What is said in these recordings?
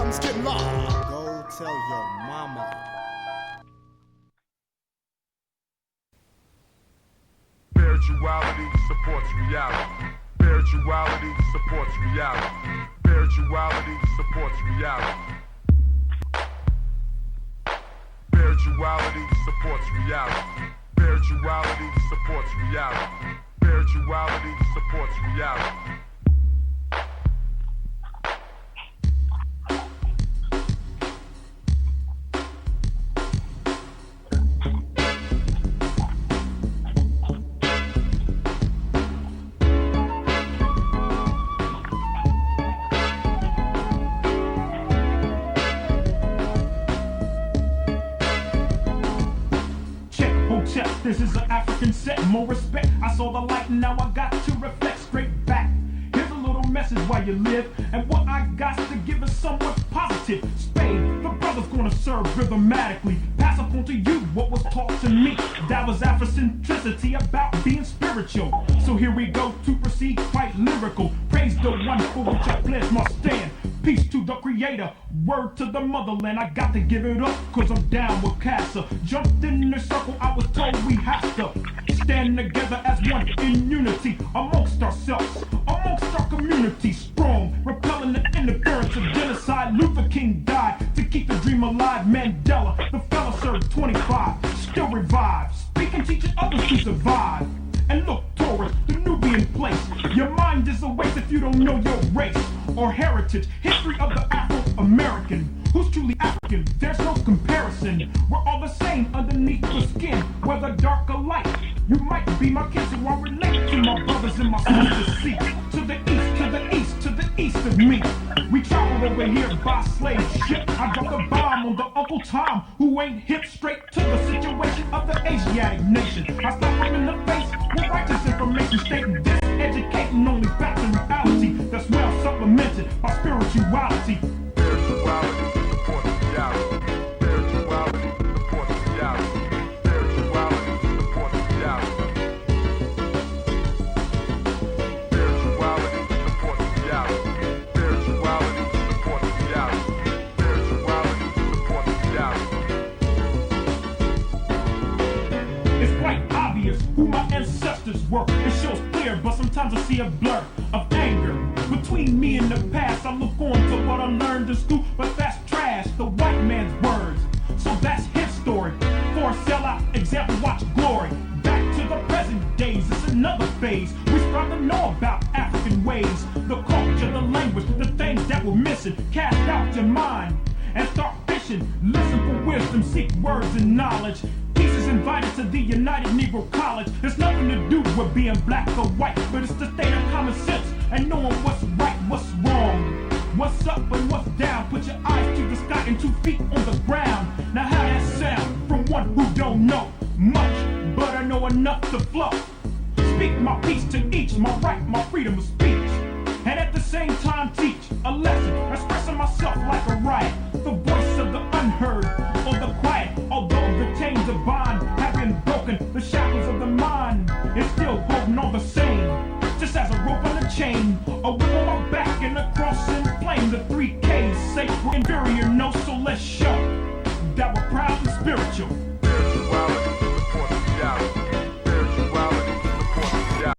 Something's getting lost. Go tell your mama. Spirituality supports reality. Spirituality supports reality. Spirituality supports reality. Spirituality supports reality. Spirituality supports reality. Spirituality supports reality. This is an African set, more respect. I saw the light and now I got to reflect straight back. Here's a little message while you live, and what I got to give is somewhat positive. Spade, the brother's gonna serve rhythmatically. Pass up on to you what was taught to me. That was Afrocentricity about being spiritual. So here we go to proceed quite lyrical. Praise the one for which I pledge my stand. Peace to the creator, word to the motherland. I got to give it up, cause I'm down with Casa. Jumped in the circle, I was told we have to stand together as one in unity. Amongst ourselves, amongst our community. Strong, repelling the interference of genocide. Luther King died to keep the dream alive. Mandela, the fella served 25, still revived. Speaking, teaching others to survive. And look, Taurus, the Nubian place. Your mind is a waste if you don't know your race or heritage. History of the Afro-American. Who's truly African? There's no comparison. We're all the same underneath the skin, whether dark or light. You might be my kin, so I relate to my brothers and my sisters. See, to the east, to the east, to the east of me. We traveled over here by slave ship. I dropped a bomb on the Uncle Tom, who ain't hip. Straight to the situation of the Asiatic nation. I slapped him in the face with righteous information, stating this, educating only facts and reality that's well supplemented by spirituality. Spirituality supports reality. Spirituality supports reality. Spirituality supports reality. Spirituality supports reality. Spirituality supports reality. Spirituality supports reality. It's quite obvious who my ancestors were. It shows clear, but sometimes I see a blur of anger between me and the past. I look on to what I learned in school, but that's trash, the white man's words. So that's his story. For a sellout example, watch glory. Back to the present days, it's another phase. We strive to know about African ways, the culture, the language, the things that we're missing. Cast out your mind and start fishing. Listen for wisdom, seek words and knowledge. Peace is invited to the United Negro College. There's nothing to do with being black or white, but it's the state of common sense and knowing what's right, what's wrong, what's up and what's down. Put your eyes to the sky and 2 feet on the ground. Now how that sound from one who don't know much, but I know enough to flow. Speak my peace to each, my right, my freedom of speech, and at the same time teach a lesson, expressing myself like a riot, the voice of the unheard or the quiet. Although the chains of bond have been broken, the shackles of the mind is still holding on the same. Just as a rope on a chain, a whip on my back and a cross in flame. The 3 Ks say we're inferior, no, so let's show that we're proud and spiritual. Spirituality supports reality. Spirituality supports reality.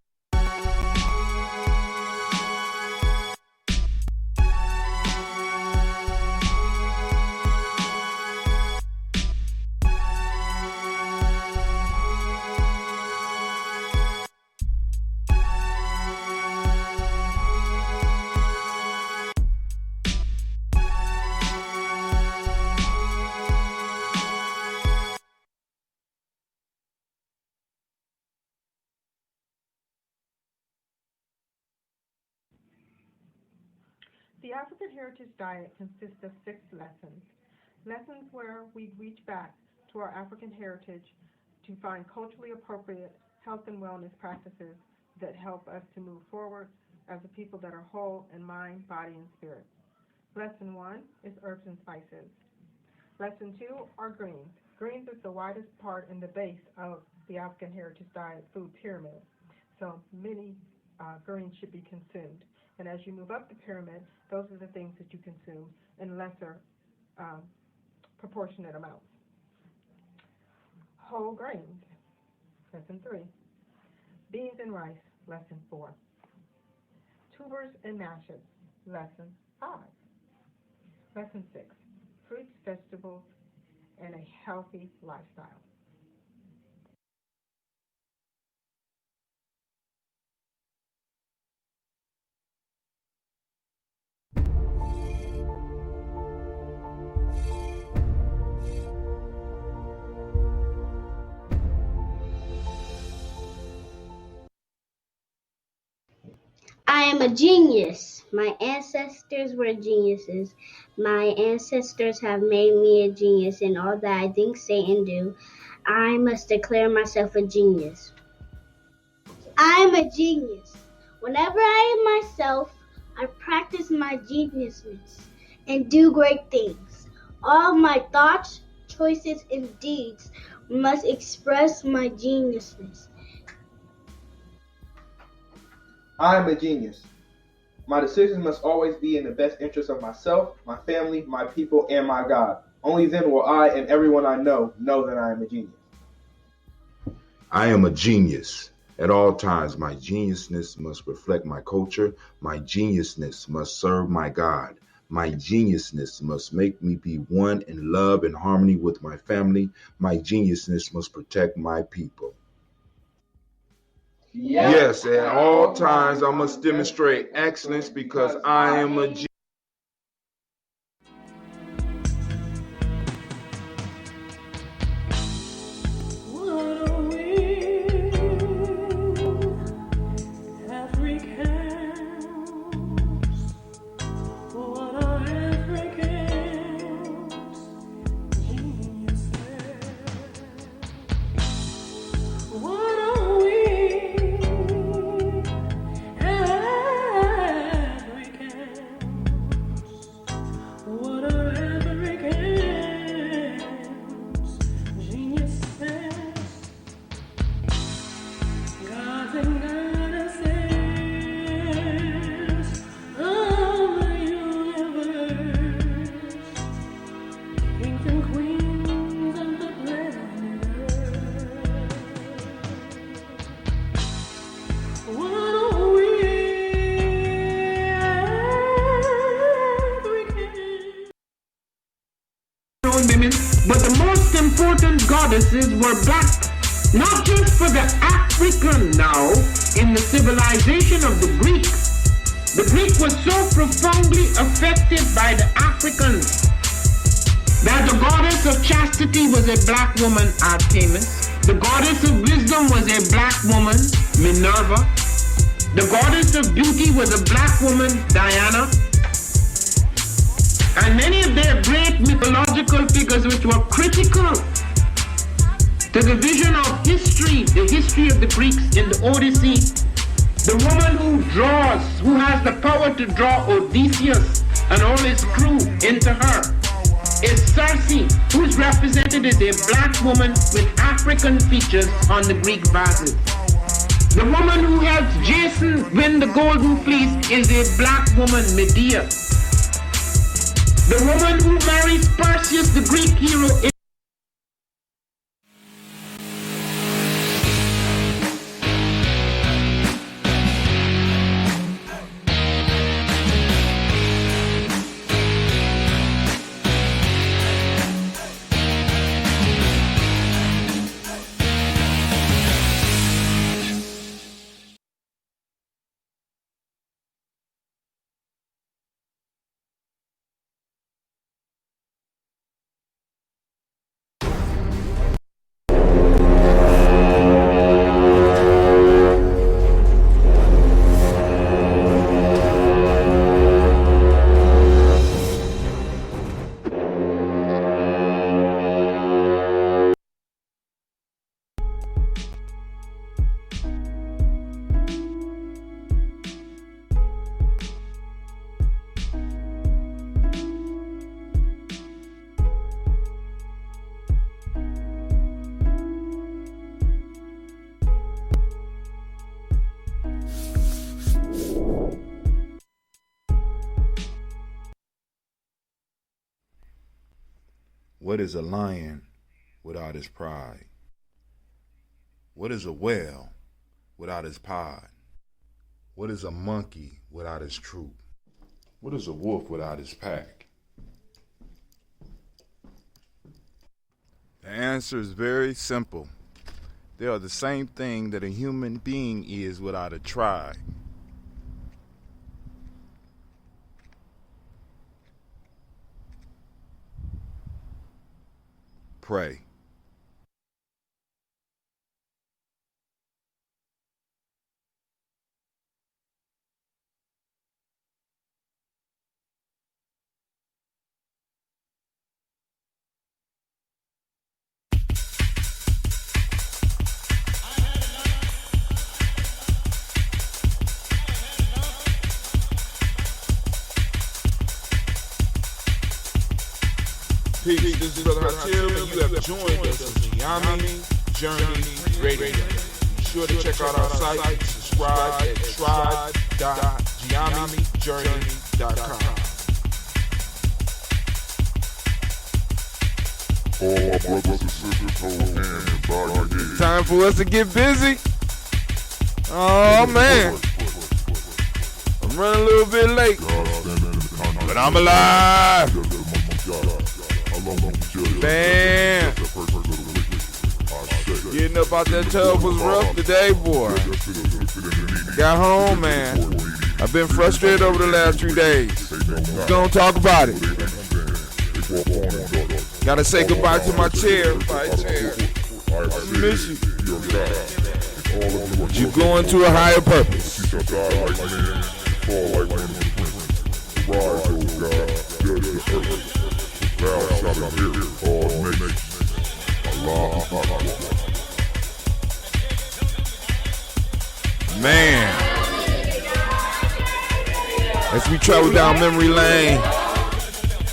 The African Heritage Diet consists of 6 lessons. Lessons where we reach back to our African heritage to find culturally appropriate health and wellness practices that help us to move forward as a people that are whole in mind, body, and spirit. Lesson 1 is herbs and spices. Lesson 2 are greens. Greens is the widest part in the base of the African Heritage Diet food pyramid, so many greens should be consumed. And as you move up the pyramid, those are the things that you consume in lesser um, proportionate amounts. Whole grains, lesson 3. Beans and rice, lesson 4. Tubers and mashes, lesson 5. Lesson 6. Fruits, vegetables, and a healthy lifestyle. I am a genius. My ancestors were geniuses. My ancestors have made me a genius in all that I think, say, and do. I must declare myself a genius. I am a genius. Whenever I am myself, I practice my geniusness and do great things. All my thoughts, choices, and deeds must express my geniusness. I am a genius. My decisions must always be in the best interest of myself, my family, my people, and my God. Only then will I and everyone I know that I am a genius. I am a genius. At all times, my geniusness must reflect my culture. My geniusness must serve my God. My geniusness must make me be one in love and harmony with my family. My geniusness must protect my people. Yes, at all times, I must demonstrate excellence because I am a genius. What are we, Africans? What are Africans? Geniuses. What are we, Africans? What are Africans? Geniuses. Gods and goddesses of the universe, kings and queens of the planet Earth. What are we, Africans? Women, but the most important goddesses were black, not just for the African now, in the civilization of the Greek. The Greek was so profoundly affected by the Africans that the goddess of chastity was a black woman, Artemis. The goddess of wisdom was a black woman, Minerva. The goddess of beauty was a black woman, Diana. And many of their great mythological figures which were critical to the vision of history, the history of the Greeks in the Odyssey. The woman who draws, who has the power to draw Odysseus and all his crew into her, is Circe, who is represented as a black woman with African features on the Greek vases. The woman who helps Jason win the Golden Fleece is a black woman, Medea. The woman who marries Perseus, the Greek hero, What is a lion without his pride? What is a whale without his pod? What is a monkey without his troop? What is a wolf without his pack? The answer is very simple. They are the same thing that a human being is without a tribe. Pray. Peace, this is Brother Hatil, and you have joined us on Gye-Nyame Journey Radio. Be sure to check out our site, subscribe at tribe.gyenyame.com. All my brothers and sisters, hold hands and bow your heads. Time for us to get busy. Oh man, I'm running a little bit late, but I'm alive. Damn. Getting up out that tub was rough today, boy. Got home, man. I've been frustrated over the last 3 days. We're gonna talk about it. Gotta say goodbye to my chair. Bye, chair. I miss you. You going to a higher purpose. Man, as we travel down memory lane,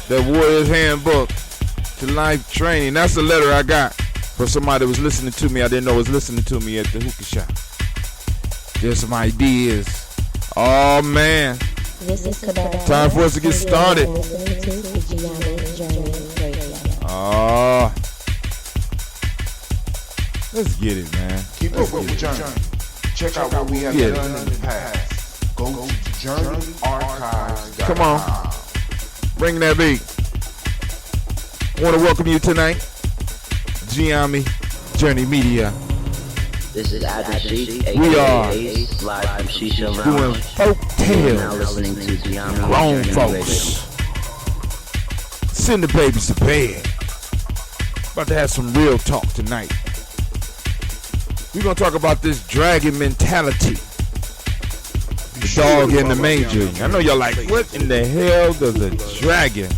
that Warrior's Handbook to Life Training, that's the letter I got from somebody that was listening to me. I didn't know was listening to me at the hookah shop. There's some ideas. Oh man, time for us to get started. Oh, let's get it, man. Keep up with the journey. Check out what we have done in the past. Go to journeyarchives.com. Come on, bring that beat. I want to welcome you tonight, Gye-Nyame Journey Media. This is Adra Sheik, We are Ace, live from Shisha doing Lounge. folk You're now tales. listening to Gye-Nyame Grown Journey folks. Send the babies to bed. About to have some real talk tonight. We're going to talk about this dragon mentality. The dog in the manger. I know y'all like, what in the hell does a dragon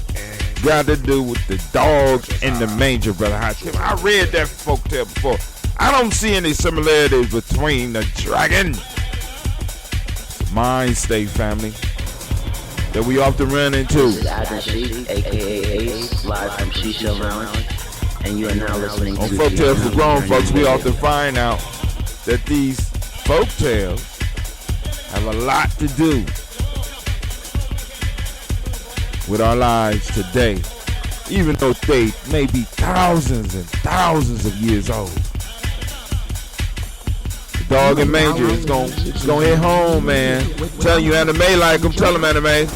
got to do with the dog in the manger, Brother Hatim? I read that folktale before. I don't see any similarities between the dragon. It's a mind state, family, that we often run into. This is Adra Sheik, aka Ace, live from Shisha Lounge. And you are now listening On to Folktales for Gye-Nyame Grown Journey Folks, we Radio. often find out that these folktales have a lot to do with our lives today, even though they may be thousands and thousands of years old. The dog and manger is gonna hit home, man. Telling you anime like them. Tell them anime.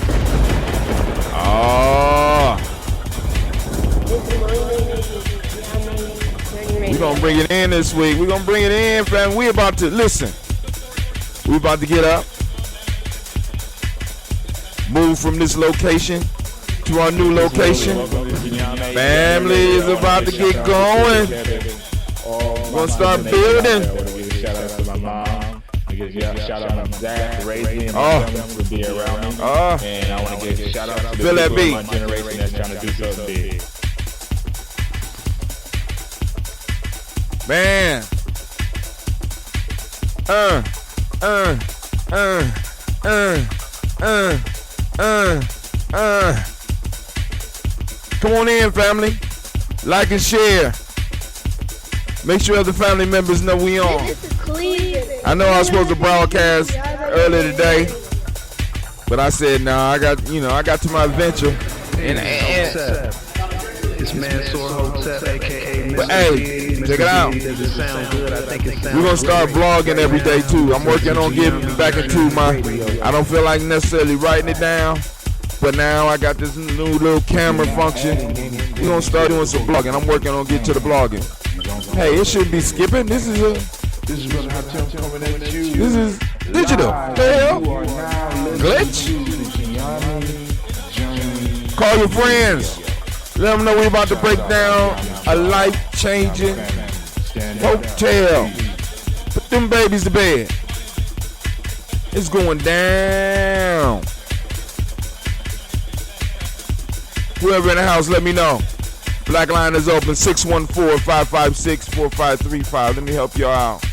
Oh. We're going to bring it in this week. We're going to bring it in, fam. We're about to, listen. We're about to get up. Move from this location to our new location. Family is about to get going. We're going to start building. Shout out to my mom. Shout out to my dad for raising me and my family for being around me. And I want to give a shout out to Feel the that people beat. of my generation that's trying to do something big. Man. Come on in, family. Like and share. Make sure other family members know we on. I know I was supposed to broadcast earlier today, but I said no. I got to my adventure, and this man Sore Hotep, aka But hey, check it out. Does it sound good? I think it sounds We're gonna start vlogging every day too. I'm working on getting back into my. I don't feel like necessarily writing it down, but now I got this new little camera function. We're gonna start doing some vlogging. I'm working on getting to the vlogging. Hey, it shouldn't be skipping. This is Brother Hatem coming at you. This is digital. Hell, glitch. Call your friends. Let them know we're about to break down a life-changing hotel. Put them babies to bed. It's going down. Whoever in the house, let me know. Black line is open, 614-556-4535. Let me help y'all out.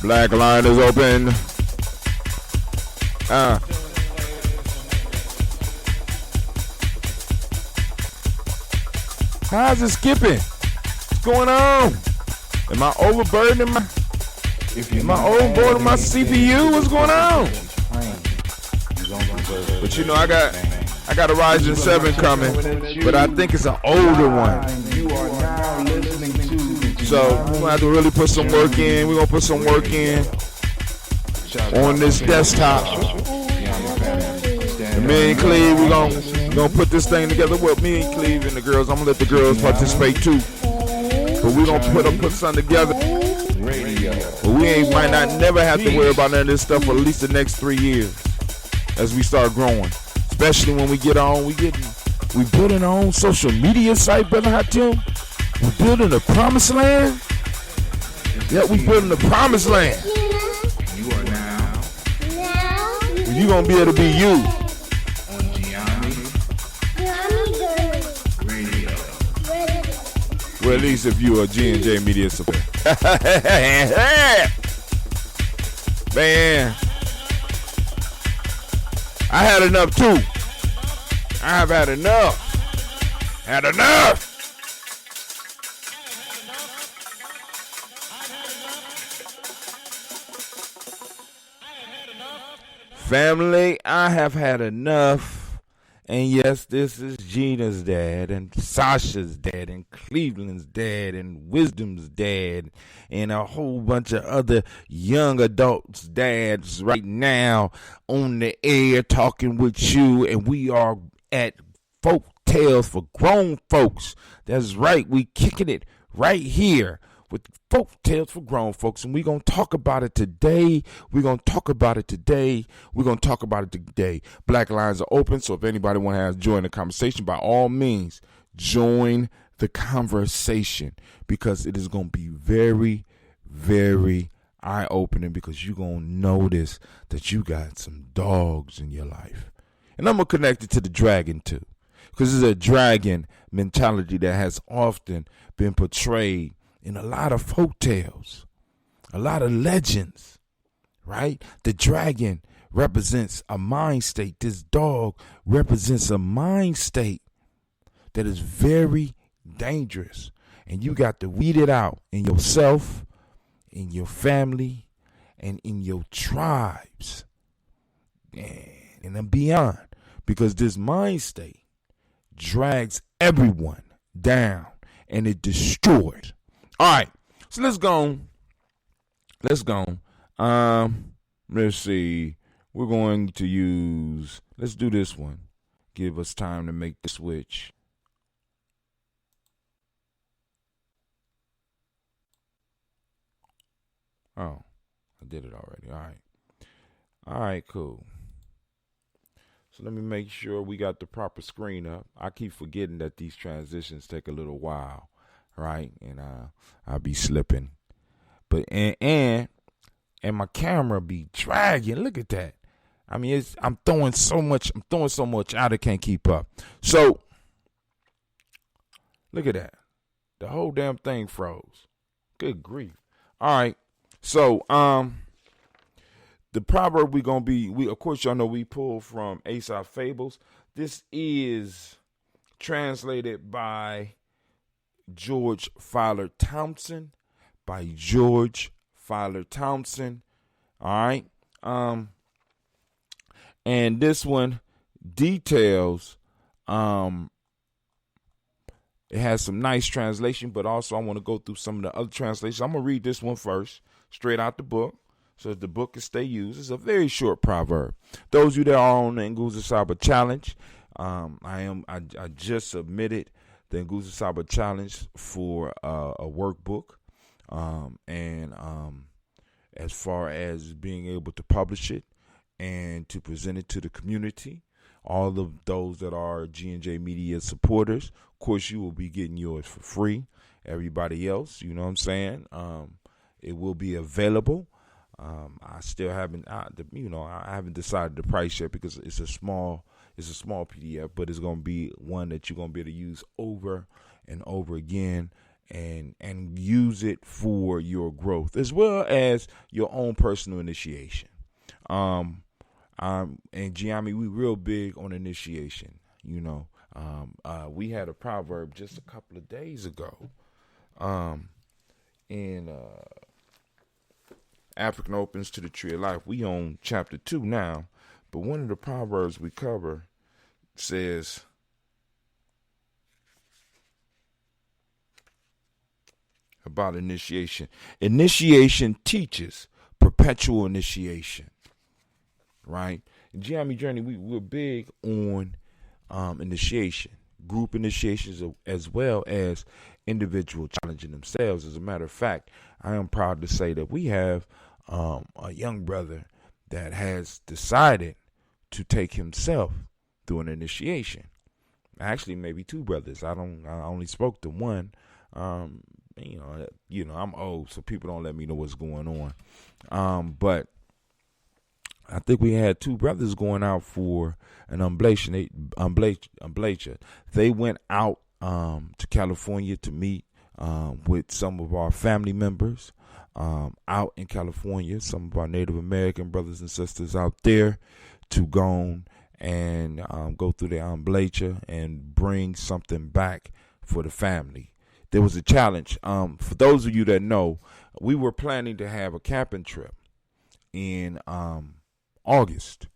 Black line is open. How's it skipping? What's going on? Am I overburdening my? Am I overboarding my CPU? What's going on? But you know, I got a Ryzen 7 coming, but I think it's an older one. So we're gonna have to really put some work in. We're gonna put some work in on this desktop. And me and Cleve, we're gonna put this thing together. Well, me and Cleve and the girls. I'm gonna let the girls participate too. But we're gonna put something together. But we might not never have to worry about none of this stuff for at least the next 3 years as we start growing. Especially when we get on, we building our own social media site, Brother Hatem. We building the promised land. Yeah, we building the promised land. You are now. You gonna be able to be you. On Gye-Nyame Radio. Well, at least if you are G&J Media Support. Man, I had enough too. I've had enough. Had enough. Family, I have had enough. And yes, this is Gina's dad and Sasha's dad and Cleveland's dad and Wisdom's dad and a whole bunch of other young adults' dads right now on the air talking with you. And we are at Folk Tales for Grown Folks. That's right. We kicking it right here with Folk Tales for Grown Folks, and we're going to talk about it today. Black lines are open, so if anybody want to join the conversation, by all means, join the conversation, because it is going to be very, very eye-opening, because you're going to notice that you got some dogs in your life. And I'm going to connect it to the dragon, too, because it's a dragon mentality that has often been portrayed in a lot of folk tales, a lot of legends, right? The dragon represents a mind state. This dog represents a mind state that is very dangerous. And you got to weed it out in yourself, in your family, and in your tribes, and then beyond. Because this mind state drags everyone down, and it destroys. All right, so let's go. Let's see. We're going to use, let's do this one. Give us time to make the switch. Oh, I did it already. All right, cool. So let me make sure we got the proper screen up. I keep forgetting that these transitions take a little while. Right, and I'll be slipping, but and my camera be dragging. Look at that. I mean, I'm throwing so much out, I can't keep up. So look at that. The whole damn thing froze. Good grief. All right. So the proverb we of course y'all know we pull from Aesop Fables. This is translated by George Fowler Thompson, by George Filer Thompson. All right. And this one details, it has some nice translation, but also I want to go through some of the other translations. I'm going to read this one first, straight out the book, so that the book can stay used. It's a very short proverb. Those of you that are on the Nguza Saba Challenge, I just submitted the Nguza Saba Challenge for a workbook, and as far as being able to publish it and to present it to the community, all of those that are G&J Media supporters, of course, you will be getting yours for free. Everybody else, you know what I'm saying? It will be available. I still haven't, I haven't decided the price yet because it's a small PDF, but it's going to be one that you're going to be able to use over and over again and use it for your growth as well as your own personal initiation. And Gye-Nyame, we real big on initiation. We had a proverb just a couple of days ago, in African Opens to the Tree of Life. We on chapter 2 now, but one of the proverbs we cover says, about initiation. Initiation teaches perpetual initiation. Right? In Gye-Nyame Journey, we're big on initiation, group initiations, as well as individual challenging themselves. As a matter of fact, I am proud to say that we have a young brother that has decided to take himself through an initiation. Actually, maybe two brothers. I only spoke to one. I'm old, so people don't let me know what's going on. But I think we had two brothers going out for an amblatia. They went out to California to meet with some of our family members out in California, some of our Native American brothers and sisters out there, to go and go through the amblatia and bring something back for the family. There was a challenge. For those of you that know, we were planning to have a camping trip in August,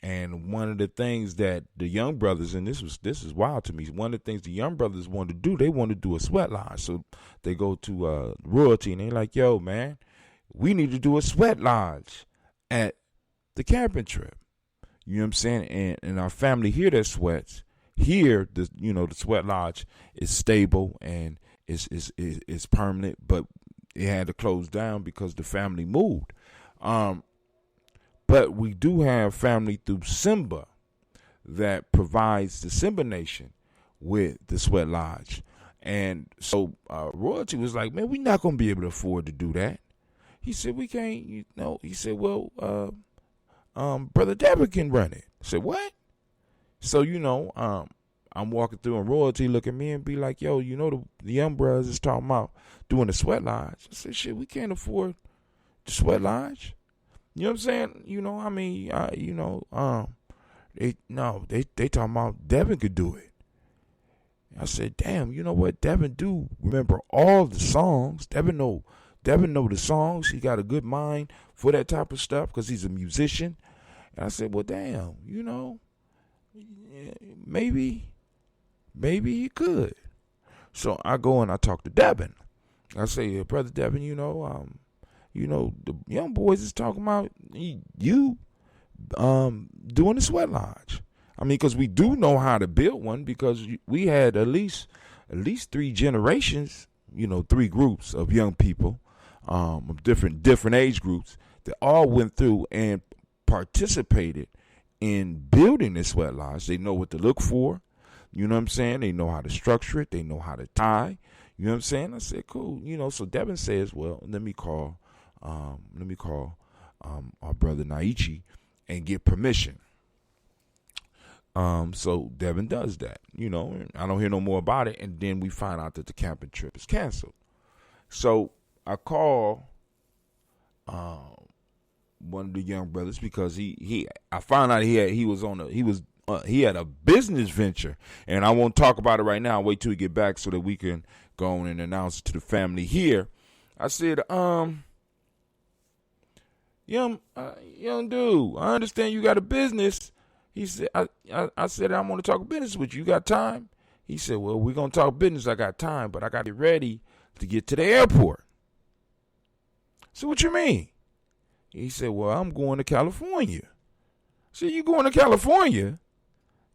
and one of the things that the young brothers, and this is wild to me, one of the things the young brothers wanted to do, they wanted to do a sweat lodge. So they go to Royalty and they're like, yo, man, we need to do a sweat lodge at the camping trip. You know what I'm saying? And our family here that sweats, here the sweat lodge is stable and is permanent, but it had to close down because the family moved. But we do have family through Simba that provides the Simba Nation with the Sweat Lodge. And so Royalty was like, man, we're not going to be able to afford to do that. He said, we can't, He said, well, Brother Devin can run it. I said, what? So, I'm walking through and Royalty look at me and be like, yo, the young brothers is talking about doing the Sweat Lodge. I said, shit, we can't afford the Sweat Lodge. You know what I'm saying? They talking about Devin could do it. I said, damn, you know what? Devin do remember all the songs. Devin know the songs. He got a good mind for that type of stuff because he's a musician. And I said, well, damn, maybe he could. So I go and I talk to Devin. I say, Brother Devin, the young boys is talking about you doing the Sweat Lodge. I mean, because we do know how to build one because we had at least 3 generations, 3 groups of young people, of different age groups that all went through and participated in building the Sweat Lodge. They know what to look for. You know what I'm saying? They know how to structure it. They know how to tie. You know what I'm saying? I said, cool. So Devin says, well, let me call our brother Naichi and get permission. So Devin does that, and I don't hear no more about it. And then we find out that the camping trip is canceled. So I call one of the young brothers because I found out he had a business venture, and I won't talk about it right now. I'll wait till we get back so that we can go on and announce it to the family here. I said, young dude, I understand you got a business. He said, I said, I want to talk business with you. You got time? He said, well, we're going to talk business. I got time, but I got to get ready to get to the airport. So what you mean? He said, well, I'm going to California. I said, you going to California?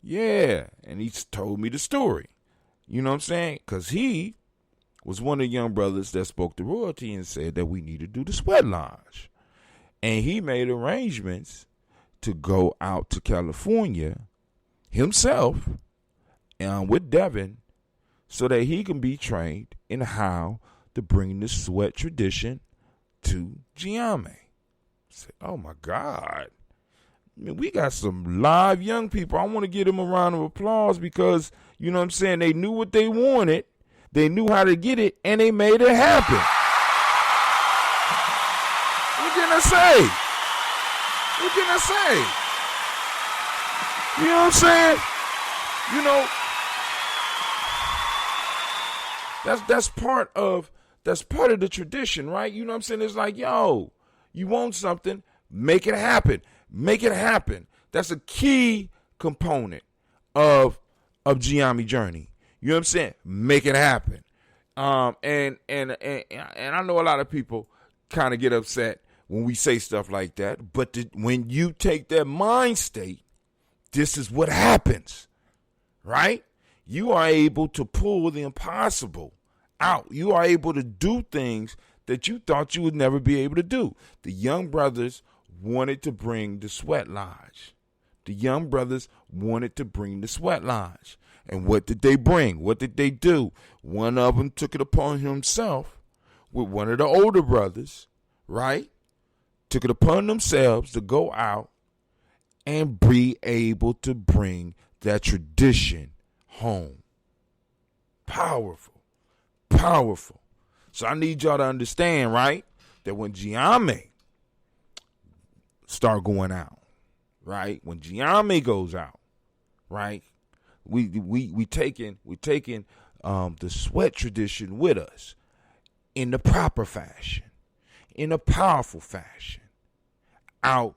Yeah. And he told me the story. You know what I'm saying? Because he was one of the young brothers that spoke to royalty and said that we need to do the sweat lodge. And he made arrangements to go out to California himself with Devin so that he can be trained in how to bring the sweat tradition to Gye-Nyame. I said, oh, my God. I mean, we got some live young people. I want to give them a round of applause because, you know what I'm saying, they knew what they wanted, they knew how to get it, and they made it happen. What can I say? What can I say? You know what I'm saying? You know, that's part of the tradition, right? You know what I'm saying? It's like, yo, you want something, make it happen. Make it happen. That's a key component of Gye-Nyame journey. You know what I'm saying? Make it happen. And I know a lot of people kind of get upset when we say stuff like that, but when you take that mind state, this is what happens, right? You are able to pull the impossible out. You are able to do things that you thought you would never be able to do. The young brothers wanted to bring the sweat lodge. The young brothers wanted to bring the sweat lodge. And what did they bring? What did they do? One of them took it upon himself with one of the older brothers, right? Took it upon themselves to go out and be able to bring that tradition home. Powerful. Powerful. So I need y'all to understand, right, that when Gye-Nyame start going out, right? When Gye-Nyame goes out, right? We taking the sweat tradition with us in the proper fashion, in a powerful fashion, out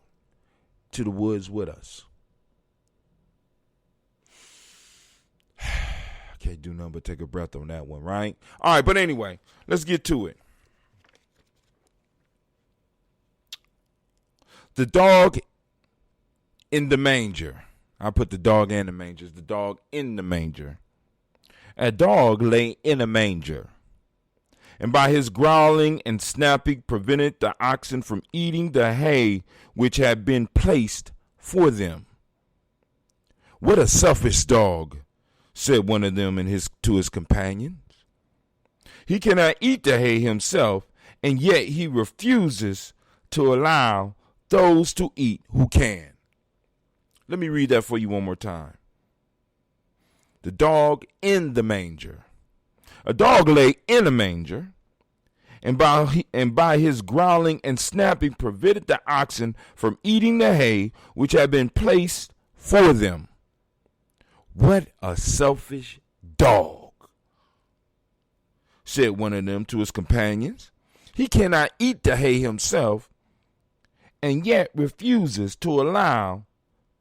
to the woods with us. I can't do nothing but take a breath on that one, right? All right, but anyway, let's get to it. The dog in the manger. I put the dog and the manger. It's the dog in the manger. A dog lay in a manger, and by his growling and snapping prevented the oxen from eating the hay which had been placed for them. What a selfish dog, said one of them to his companions. He cannot eat the hay himself, and yet he refuses to allow those to eat who can. Let me read that for you one more time. The dog in the manger. A dog lay in a manger, and by his growling and snapping prevented the oxen from eating the hay which had been placed for them. What a selfish dog, said one of them to his companions. He cannot eat the hay himself, and yet refuses to allow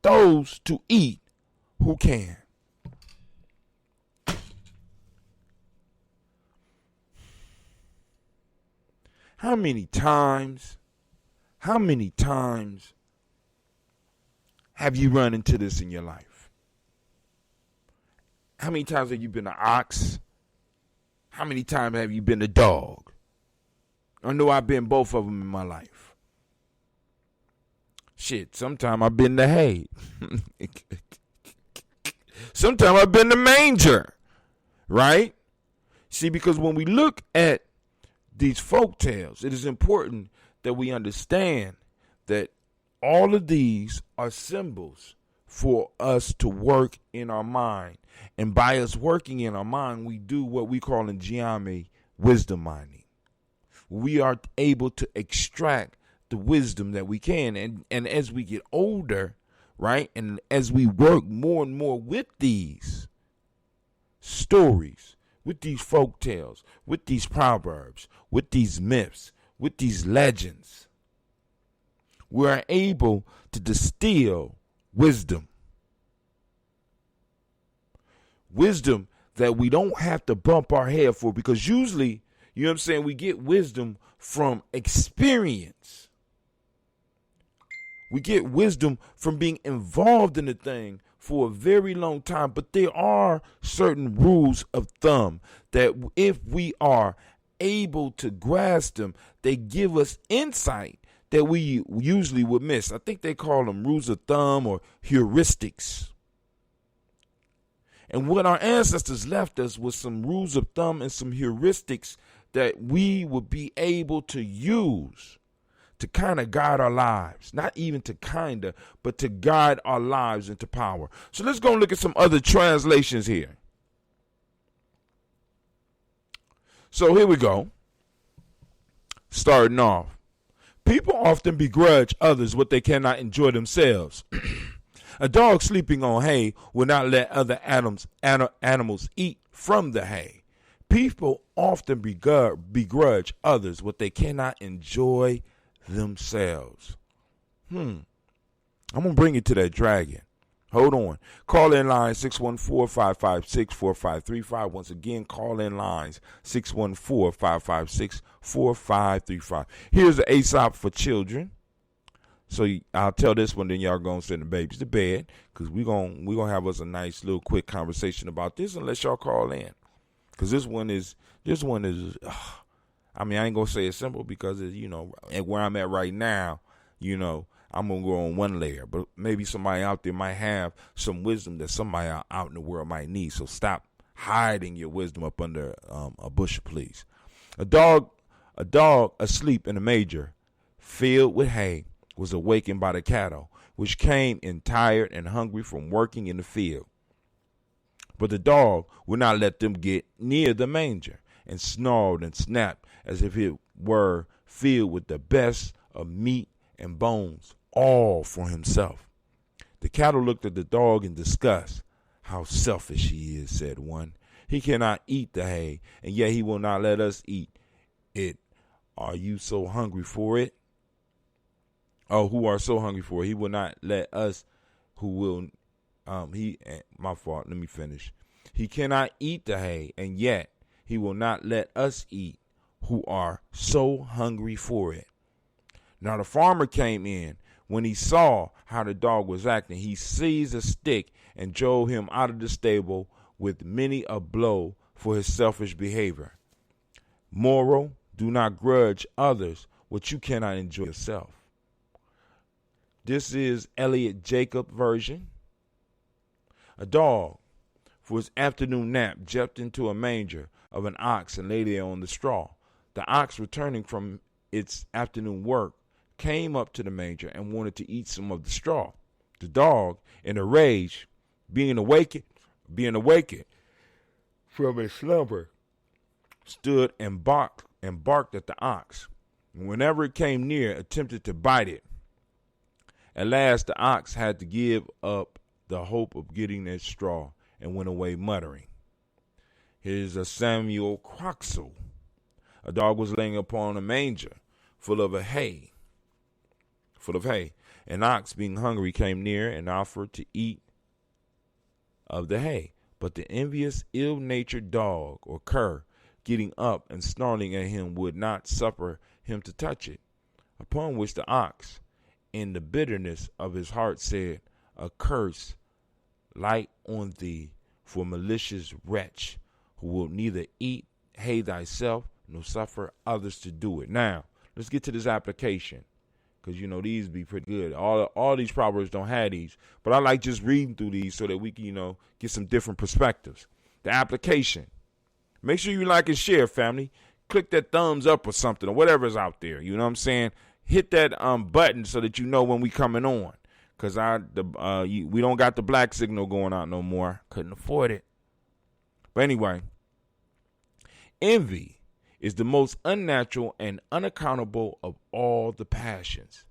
those to eat who can. How many times have you run into this in your life? How many times have you been an ox? How many times have you been a dog? I know I've been both of them in my life. Shit, sometimes I've been the hay. Sometimes I've been the manger, right? See, because when we look at these folk tales, it is important that we understand that all of these are symbols for us to work in our mind. And by us working in our mind, we do what we call in Gye-Nyame wisdom mining. We are able to extract the wisdom that we can. And as we get older, right, and as we work more and more with these stories, with these folk tales, with these proverbs, with these myths, with these legends, we are able to distill wisdom. Wisdom that we don't have to bump our head for, because usually, you know what I'm saying, we get wisdom from experience. We get wisdom from being involved in the thing for a very long time. But there are certain rules of thumb that if we are able to grasp them, they give us insight that we usually would miss. I think they call them rules of thumb or heuristics. And what our ancestors left us was some rules of thumb and some heuristics that we would be able to use to kind of guide our lives. Not even to kind of, but to guide our lives into power. So let's go and look at some other translations here. So here we go. Starting off. People often begrudge others what they cannot enjoy themselves. A dog sleeping on hay will not let other animals eat from the hay. People often begrudge others what they cannot enjoy themselves. I'm going to bring you to that dragon. Hold on. Call in line 614-556-4535. Once again, call in lines 614-556-4535. Here's the Aesop for children. So I'll tell this one, then y'all gonna send the babies to bed, because we gonna have us a nice little quick conversation about this unless y'all call in, because this one is I mean, I ain't gonna say it's simple because it's, you know, at where I'm at right now, you know, I'm gonna go on one layer, but maybe somebody out there might have some wisdom that somebody out in the world might need. So stop hiding your wisdom up under a bushel, please. A dog asleep in a manger filled with hay was awakened by the cattle, which came in tired and hungry from working in the field. But the dog would not let them get near the manger, and snarled and snapped as if it were filled with the best of meat and bones, all for himself. The cattle looked at the dog in disgust. "How selfish he is," said one. "He cannot eat the hay, and yet he will not let us eat it. Are you so hungry for it? Who are so hungry for it? He will not let us my fault, let me finish. He cannot eat the hay, and yet he will not let us eat who are so hungry for it." Now the farmer came in. When he saw how the dog was acting, he seized a stick and drove him out of the stable with many a blow for his selfish behavior. Moral: do not grudge others what you cannot enjoy yourself. This is Elliot Jacob version. A dog, for his afternoon nap, jumped into a manger of an ox and lay there on the straw. The ox, returning from its afternoon work, came up to the manger and wanted to eat some of the straw. The dog, in a rage, being awakened from his slumber, stood and barked at the ox. And whenever it came near, attempted to bite it. At last, the ox had to give up the hope of getting that straw and went away muttering. Here's a Samuel Croxall. A dog was laying upon a manger full of hay. An ox, being hungry, came near and offered to eat of the hay. But the envious, ill-natured dog, or cur, getting up and snarling at him, would not suffer him to touch it. Upon which the ox, in the bitterness of his heart, said, "A curse light on thee, for malicious wretch, who will neither eat hay thyself nor suffer others to do it." Now, let's get to this application, because, you know, these be pretty good. All these proverbs don't have these, but I like just reading through these so that we can, you know, get some different perspectives. The application. Make sure you like and share, family. Click that thumbs up or something, or whatever's out there. You know what I'm saying? Hit that button so that you know when we coming on. Because we don't got the black signal going out no more. Couldn't afford it. But anyway, envy is the most unnatural and unaccountable of all the passions.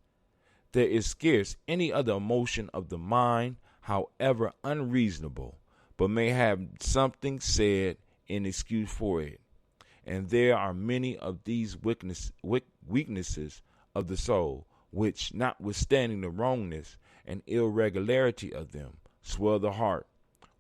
There is scarce any other emotion of the mind, however unreasonable, but may have something said in excuse for it. And there are many of these weaknesses of the soul, which, notwithstanding the wrongness and irregularity of them, swell the heart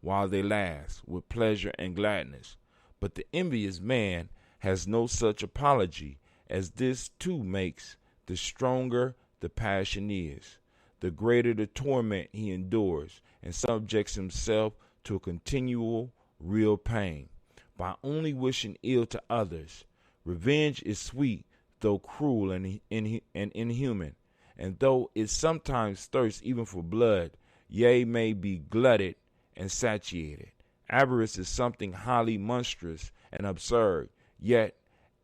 while they last with pleasure and gladness. But the envious man has no such apology, as this too makes the stronger the passion is, the greater the torment he endures, and subjects himself to a continual real pain, by only wishing ill to others. Revenge is sweet, though cruel and inhuman, and though it sometimes thirsts even for blood, yea, may be glutted and satiated. Avarice is something highly monstrous and absurd, yet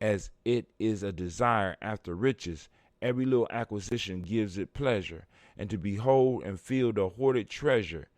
as it is a desire after riches, every little acquisition gives it pleasure, and to behold and feel the hoarded treasure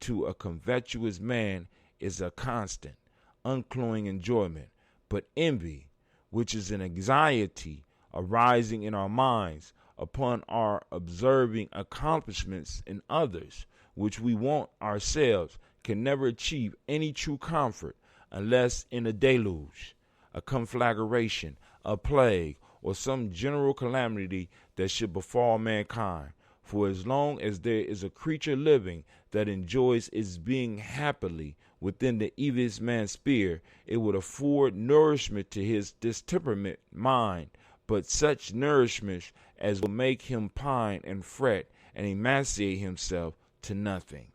to a covetous man is a constant, uncloying enjoyment. But envy, which is an anxiety arising in our minds upon our observing accomplishments in others, which we want ourselves, can never achieve any true comfort unless in a deluge, a conflagration, a plague, or some general calamity that should befall mankind. For as long as there is a creature living that enjoys its being happily within the evilest man's sphere, it would afford nourishment to his distemperate mind, but such nourishment as will make him pine and fret and emaciate himself to nothing.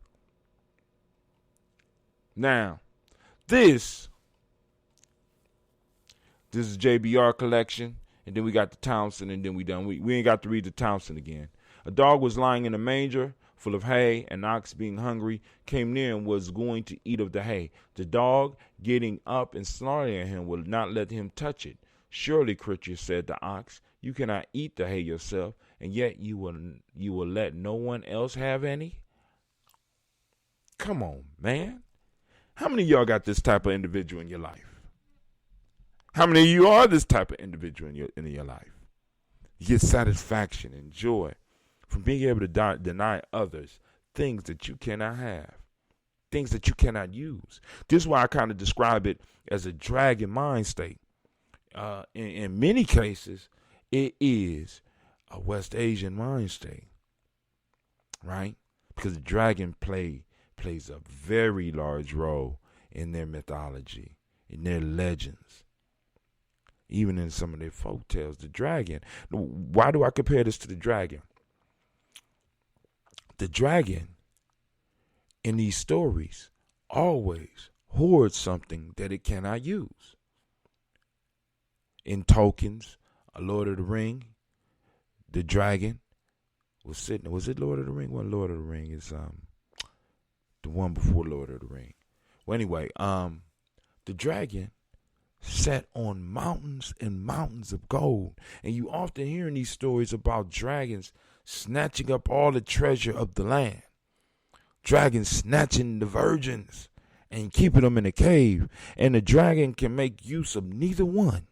Now, this is JBR collection, and then we got the Townsend, and then we done. We ain't got to read the Townsend again. A dog was lying in a manger full of hay, and an ox, being hungry, came near and was going to eat of the hay. The dog, getting up and snarling at him, would not let him touch it. Surely, creature, said the ox, you cannot eat the hay yourself, and yet you will let no one else have any? Come on, man. How many of y'all got this type of individual in your life? How many of you are this type of individual in your life? You get satisfaction and joy from being able to deny others things that you cannot have, things that you cannot use. This is why I kind of describe it as a dragon mind state. In many cases, it is a West Asian mind state, right? Because the dragon plays a very large role in their mythology, in their legends, even in some of their folk tales. The dragon. Why do I compare this to the dragon? The dragon in these stories always hoards something that it cannot use. In Tolkien's A Lord of the Ring, the dragon was sitting. Was it Lord of the Ring? What Lord of the Ring is the one before Lord of the Ring. Well, anyway, the dragon sat on mountains and mountains of gold. And you often hear in these stories about dragons snatching up all the treasure of the land. Dragons snatching the virgins and keeping them in a cave. And the dragon can make use of neither one.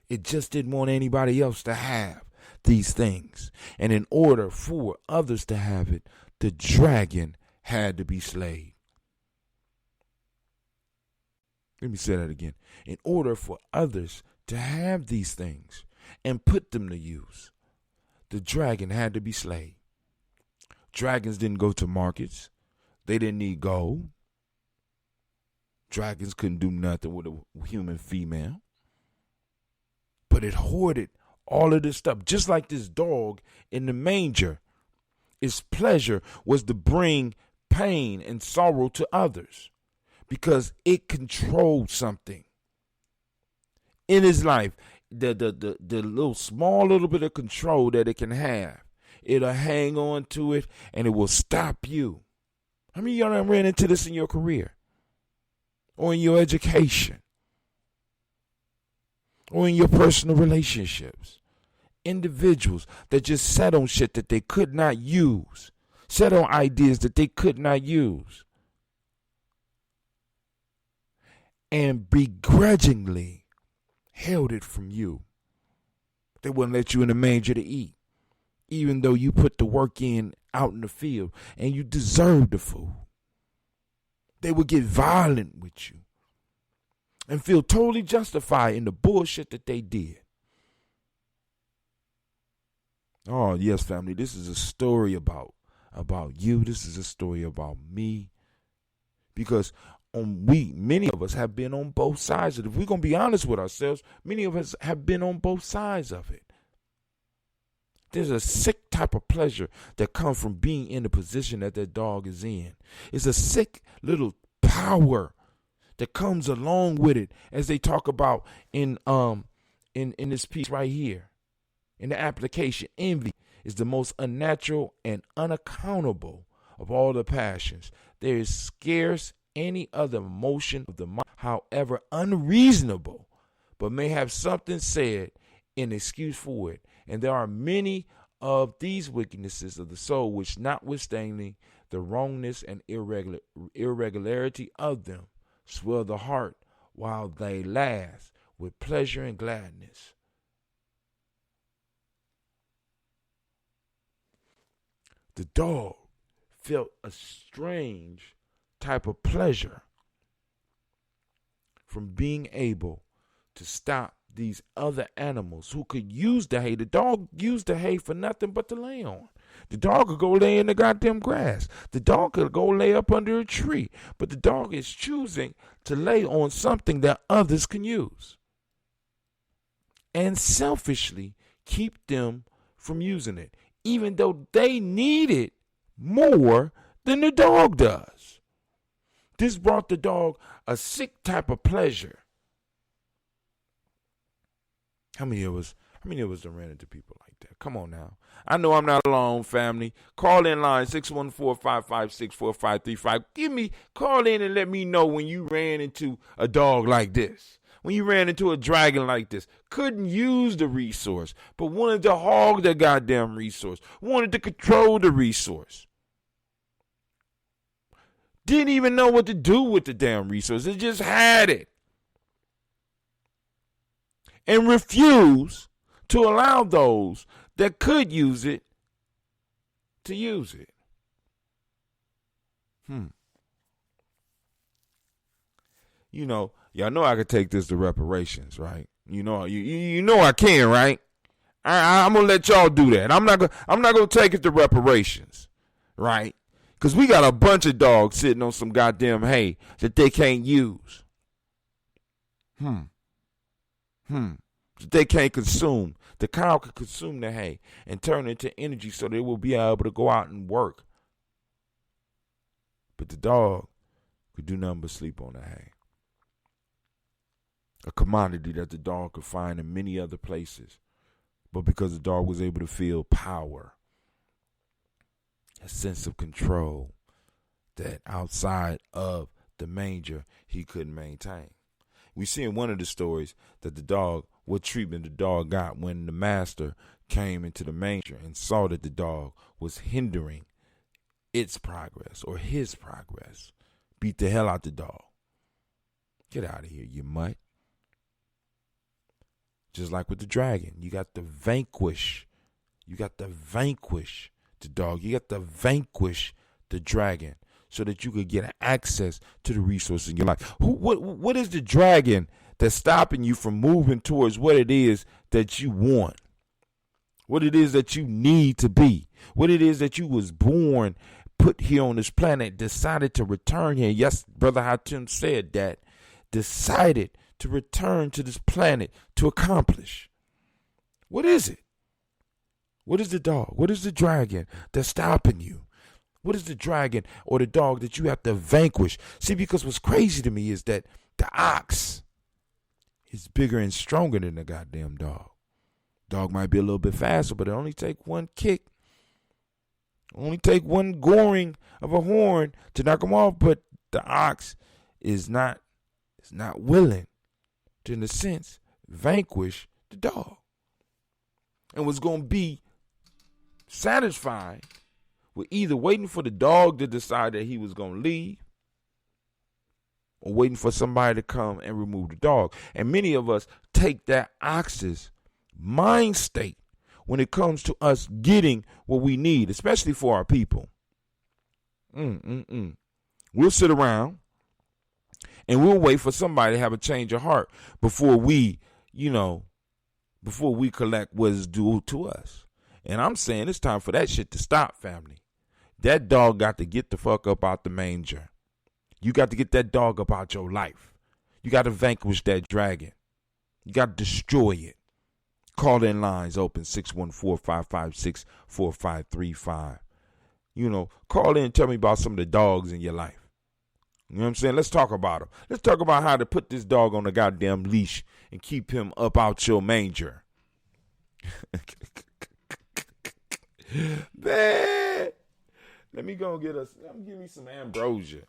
It just didn't want anybody else to have these things. And in order for others to have it, the dragon had to be slayed. Let me say that again. In order for others to have these things and put them to use, the dragon had to be slayed. Dragons didn't go to markets. They didn't need gold. Dragons couldn't do nothing with a human female. But it hoarded all of this stuff, just like this dog in the manger. Its pleasure was to bring pain and sorrow to others because it controlled something in his life. The little bit of control that it can have, it'll hang on to it and it will stop you. How many of y'all done ran into this in your career or in your education or in your personal relationships? Individuals that just sat on shit that they could not use, sat on ideas that they could not use, and begrudgingly held it from you. They wouldn't let you in the manger to eat, even though you put the work in out in the field and you deserved the food. They would get violent with you and feel totally justified in the bullshit that they did. Oh, yes, family. This is a story about you. This is a story about me. Because many of us have been on both sides of it. If we're going to be honest with ourselves, many of us have been on both sides of it. There's a sick type of pleasure that comes from being in the position that dog is in. It's a sick little power that comes along with it, as they talk about in this piece right here. In the application, envy is the most unnatural and unaccountable of all the passions. There is scarce any other emotion of the mind, however unreasonable, but may have something said in excuse for it. And there are many of these wickednesses of the soul which, notwithstanding the wrongness and irregularity of them, swell the heart while they last with pleasure and gladness. The dog felt a strange type of pleasure from being able to stop these other animals who could use the hay. The dog used the hay for nothing but to lay on. The dog could go lay in the goddamn grass. The dog could go lay up under a tree. But the dog is choosing to lay on something that others can use, and selfishly keep them from using it, even though they need it more than the dog does. This brought the dog a sick type of pleasure. How many of us done ran into people like that? Come on now. I know I'm not alone, family. Call in line 614-556-4535. Call in and let me know when you ran into a dog like this. When you ran into a dragon like this. Couldn't use the resource, but wanted to hog the goddamn resource. Wanted to control the resource. Didn't even know what to do with the damn resource. It just had it. And refused to allow those that could use it to use it. You know, y'all know I could take this to reparations, right? You know I can, right? I'm gonna let y'all do that. I'm not gonna take it to reparations, right? Because we got a bunch of dogs sitting on some goddamn hay that they can't use. That they can't consume. The cow can consume the hay and turn it into energy so they will be able to go out and work. But the dog could do nothing but sleep on the hay. A commodity that the dog could find in many other places. But because the dog was able to feel power, a sense of control that outside of the manger he couldn't maintain. We see in one of the stories that what treatment the dog got when the master came into the manger and saw that the dog was hindering its progress or his progress. Beat the hell out the dog. Get out of here, you mutt. Just like with the dragon, you got to vanquish. You got to vanquish the dog. You got to vanquish the dragon so that you could get access to the resources in your life. What is the dragon that's stopping you from moving towards what it is that you want? What it is that you need to be? What it is that you was born, put here on this planet, decided to return here. Yes, Brother Hatim said that. Decided to return to this planet to accomplish. What is it? What is the dog? What is the dragon that's stopping you? What is the dragon or the dog that you have to vanquish? See, because what's crazy to me is that the ox is bigger and stronger than the goddamn dog. Dog might be a little bit faster, but it only take one kick. Only take one goring of a horn to knock him off. But the ox is not willing to, in a sense, vanquish the dog. And was going to be satisfied with either waiting for the dog to decide that he was going to leave or waiting for somebody to come and remove the dog. And many of us take that ox's mind state when it comes to us getting what we need, especially for our people. We'll sit around and we'll wait for somebody to have a change of heart before we collect what is due to us. And I'm saying it's time for that shit to stop, family. That dog got to get the fuck up out the manger. You got to get that dog up out your life. You got to vanquish that dragon. You got to destroy it. Call-in lines open 614-556-4535. You know, call in and tell me about some of the dogs in your life. You know what I'm saying? Let's talk about them. Let's talk about how to put this dog on a goddamn leash and keep him up out your manger. Man, let me go get us. Give me some ambrosia.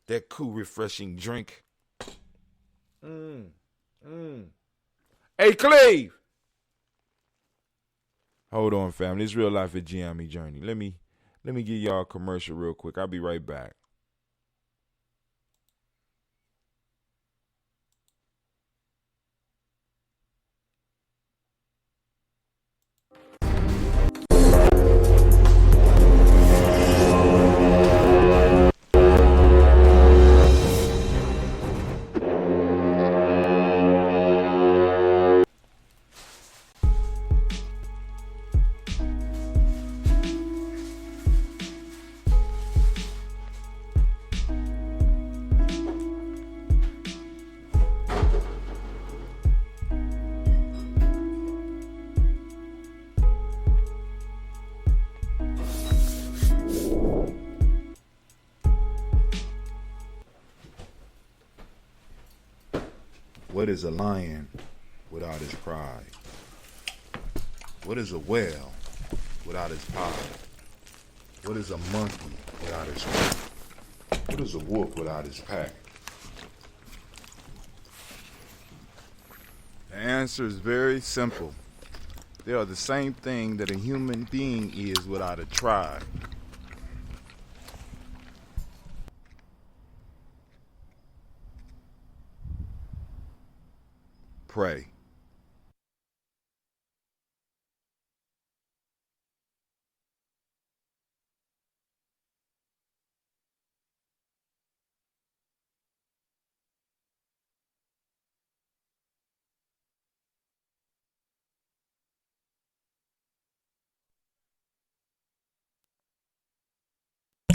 That cool, refreshing drink. Hey, Cleve. Hold on, family. It's Real Life at Gye-Nyame Journey. Let me give y'all a commercial real quick. I'll be right back. What is a lion without his pride? What is a whale without his power? What is a monkey without his strength? What is a wolf without his pack? The answer is very simple. They are the same thing that a human being is without a tribe. Pray.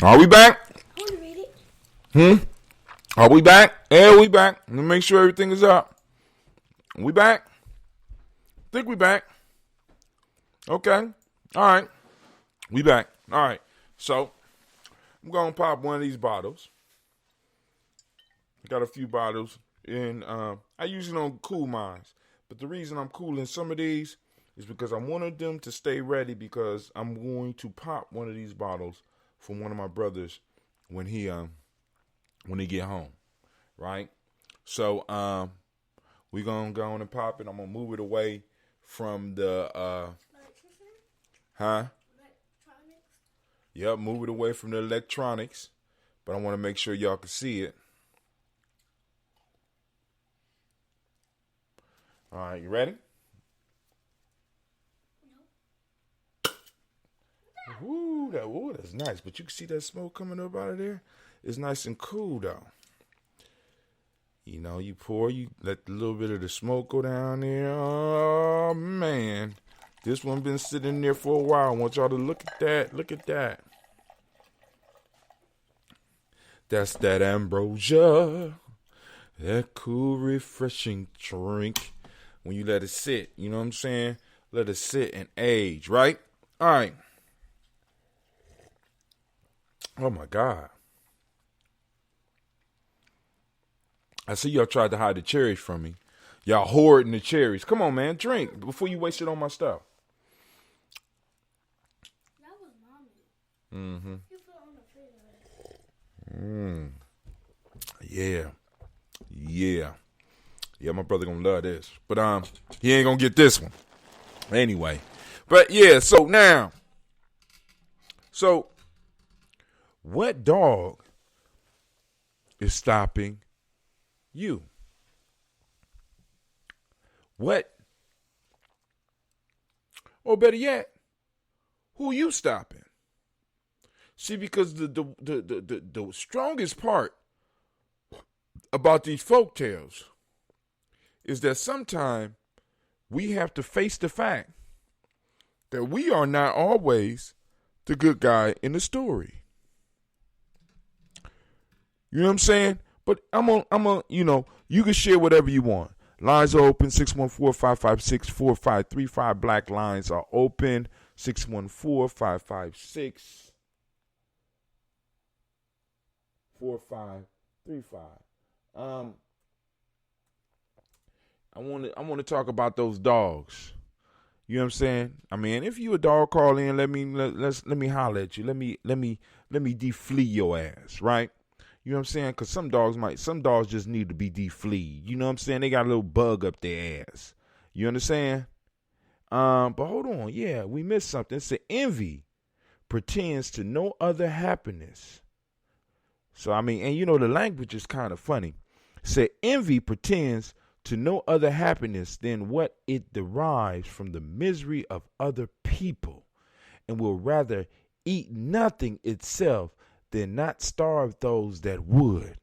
Are we back? I want to read it. Are we back? Yeah, we back. Let me make sure everything is up. We back? Think we back. Okay. All right. We back. All right. So, I'm going to pop one of these bottles. I got a few bottles. And I usually don't cool mine. But the reason I'm cooling some of these is because I wanted them to stay ready because I'm going to pop one of these bottles from one of my brothers when he get home. Right? So, we're going to go on and pop it. I'm going to move it away from the, Electronics? Yep, move it away from the electronics. But I want to make sure y'all can see it. All right, you ready? Ooh, that's nice. But you can see that smoke coming up out of there? It's nice and cool, though. You know, you pour, you let a little bit of the smoke go down there. Oh, man. This one been sitting there for a while. I want y'all to look at that. Look at that. That's that ambrosia. That cool, refreshing drink. When you let it sit, you know what I'm saying? Let it sit and age, right? All right. Oh, my God. I see y'all tried to hide the cherries from me. Y'all hoarding the cherries. Come on, man. Drink before you waste it on my stuff. That was mommy. You put it on the Yeah. Yeah, my brother gonna love this. But he ain't gonna get this one. Anyway. But yeah, so now. So what dog is stopping you? What? Or better yet, who you stopping? See, because the strongest part about these folk tales is that sometimes we have to face the fact that we are not always the good guy in the story. You know what I'm saying? But I'm on, you can share whatever you want. Lines are open, 614-556-4535. Black lines are open, 614-556-4535. I want to talk about those dogs. You know what I'm saying? I mean, if you a dog, call in. Let me holler at you. Let me deflea your ass, right? You know what I'm saying? Because some dogs just need to be defleed. You know what I'm saying? They got a little bug up their ass. You understand? But hold on. Yeah, we missed something. It said envy pretends to no other happiness. So, I mean, and the language is kind of funny. It said envy pretends to no other happiness than what it derives from the misery of other people, and will rather eat nothing itself than not starve those that would.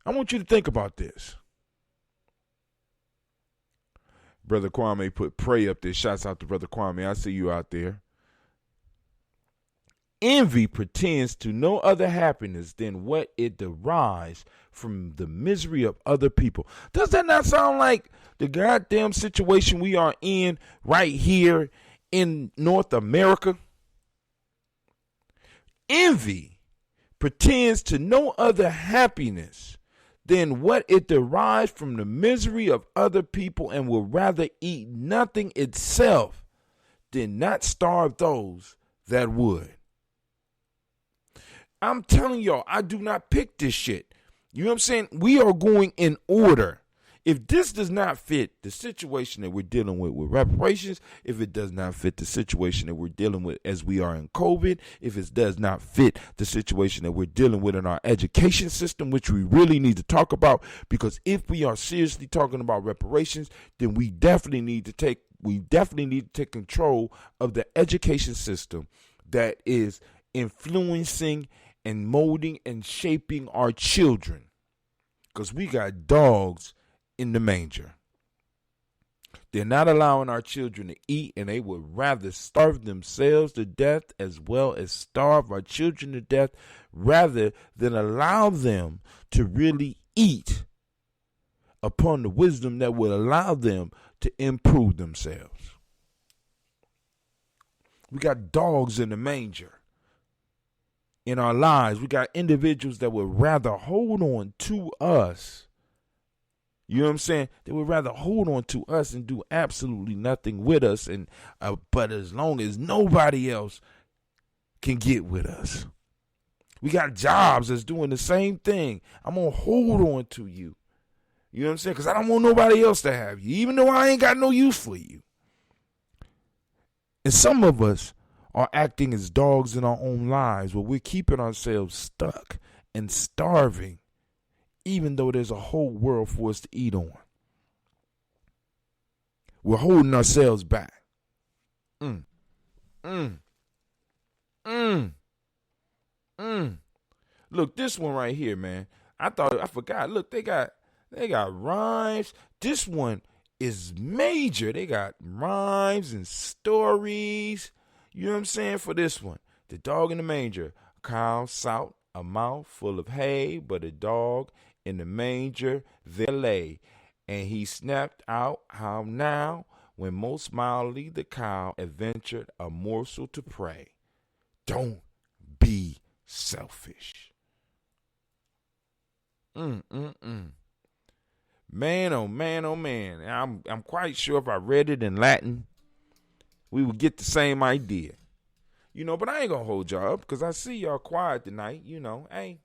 I want you to think about this. Brother Kwame put pray up there. Shouts out to Brother Kwame. I see you out there. Envy pretends to no other happiness than what it derives from the misery of other people. Does that not sound like the goddamn situation we are in right here in North America? Envy pretends to no other happiness than what it derives from the misery of other people, and will rather eat nothing itself than not starve those that would. I'm telling y'all, I do not pick this shit. You know what I'm saying? We are going in order. If this does not fit the situation that we're dealing with reparations, if it does not fit the situation that we're dealing with as we are in COVID, if it does not fit the situation that we're dealing with in our education system, which we really need to talk about, because if we are seriously talking about reparations, then we definitely need to take control of the education system that is influencing and molding and shaping our children, because we got dogs in the manger. They're not allowing our children to eat, and they would rather starve themselves to death as well as starve our children to death, rather than allow them to really eat upon the wisdom that will allow them to improve themselves. We got dogs in the manger. In our lives, we got individuals that would rather hold on to us. You know what I'm saying? They would rather hold on to us and do absolutely nothing with us, and but as long as nobody else can get with us. We got jobs that's doing the same thing. I'm going to hold on to you. You know what I'm saying? Because I don't want nobody else to have you, even though I ain't got no use for you. And some of us are acting as dogs in our own lives, where we're keeping ourselves stuck and starving, even though there's a whole world for us to eat on. We're holding ourselves back. Look, this one right here, man. I forgot. Look, they got rhymes. This one is major. They got rhymes and stories. You know what I'm saying? For this one, the dog in the manger. A cow sought a mouth full of hay, but a dog in the manger there lay. And he snapped out, how now, when most mildly the cow adventured a morsel to prey. Don't be selfish. Man, oh man, oh man. I'm quite sure if I read it in Latin, we would get the same idea. But I ain't gonna hold y'all up, because I see y'all quiet tonight. Hey.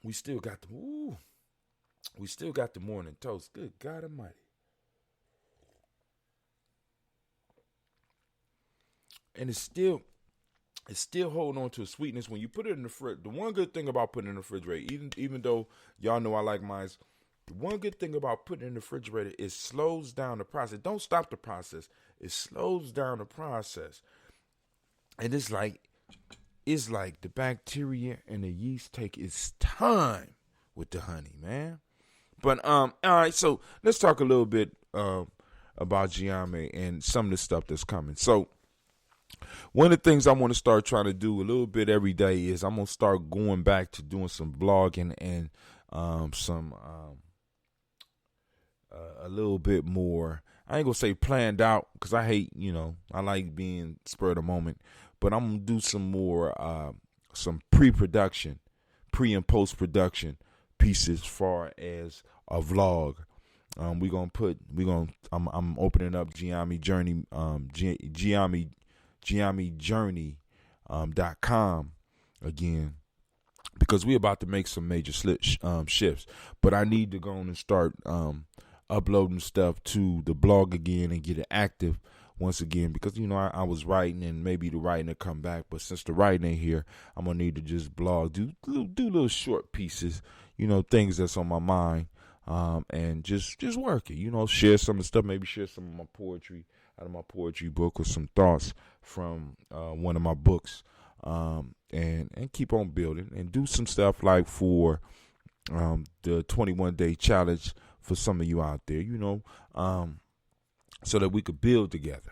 We still got the morning toast. Good God Almighty. And it's still holding on to a sweetness when you put it in the fridge. The one good thing about putting it in the refrigerator, even though y'all know I like mine, the one good thing about putting it in the refrigerator is slows down the process. Don't stop the process. It slows down the process. And it's like the bacteria and the yeast take its time with the honey, man. But all right, so let's talk a little bit about Gye-Nyame and some of the stuff that's coming. So one of the things I want to start trying to do a little bit every day is I'm going to start going back to doing some blogging and some a little bit more. I ain't going to say planned out because I hate, I like being spur of the moment. But I'm going to do some more, some pre-production, pre and post-production pieces as far as a vlog. I'm opening up Gye-Nyame Journey, Gye-Nyame.com again, because we're about to make some major shifts. But I need to go on and start uploading stuff to the blog again and get it active once again, because I was writing and maybe the writing will come back, but since the writing ain't here, I'm gonna need to just blog, do little short pieces, things that's on my mind, and just work it, share some of the stuff, maybe share some of my poetry out of my poetry book or some thoughts from one of my books, and keep on building and do some stuff like for the 21-day challenge for some of you out there, so that we could build together.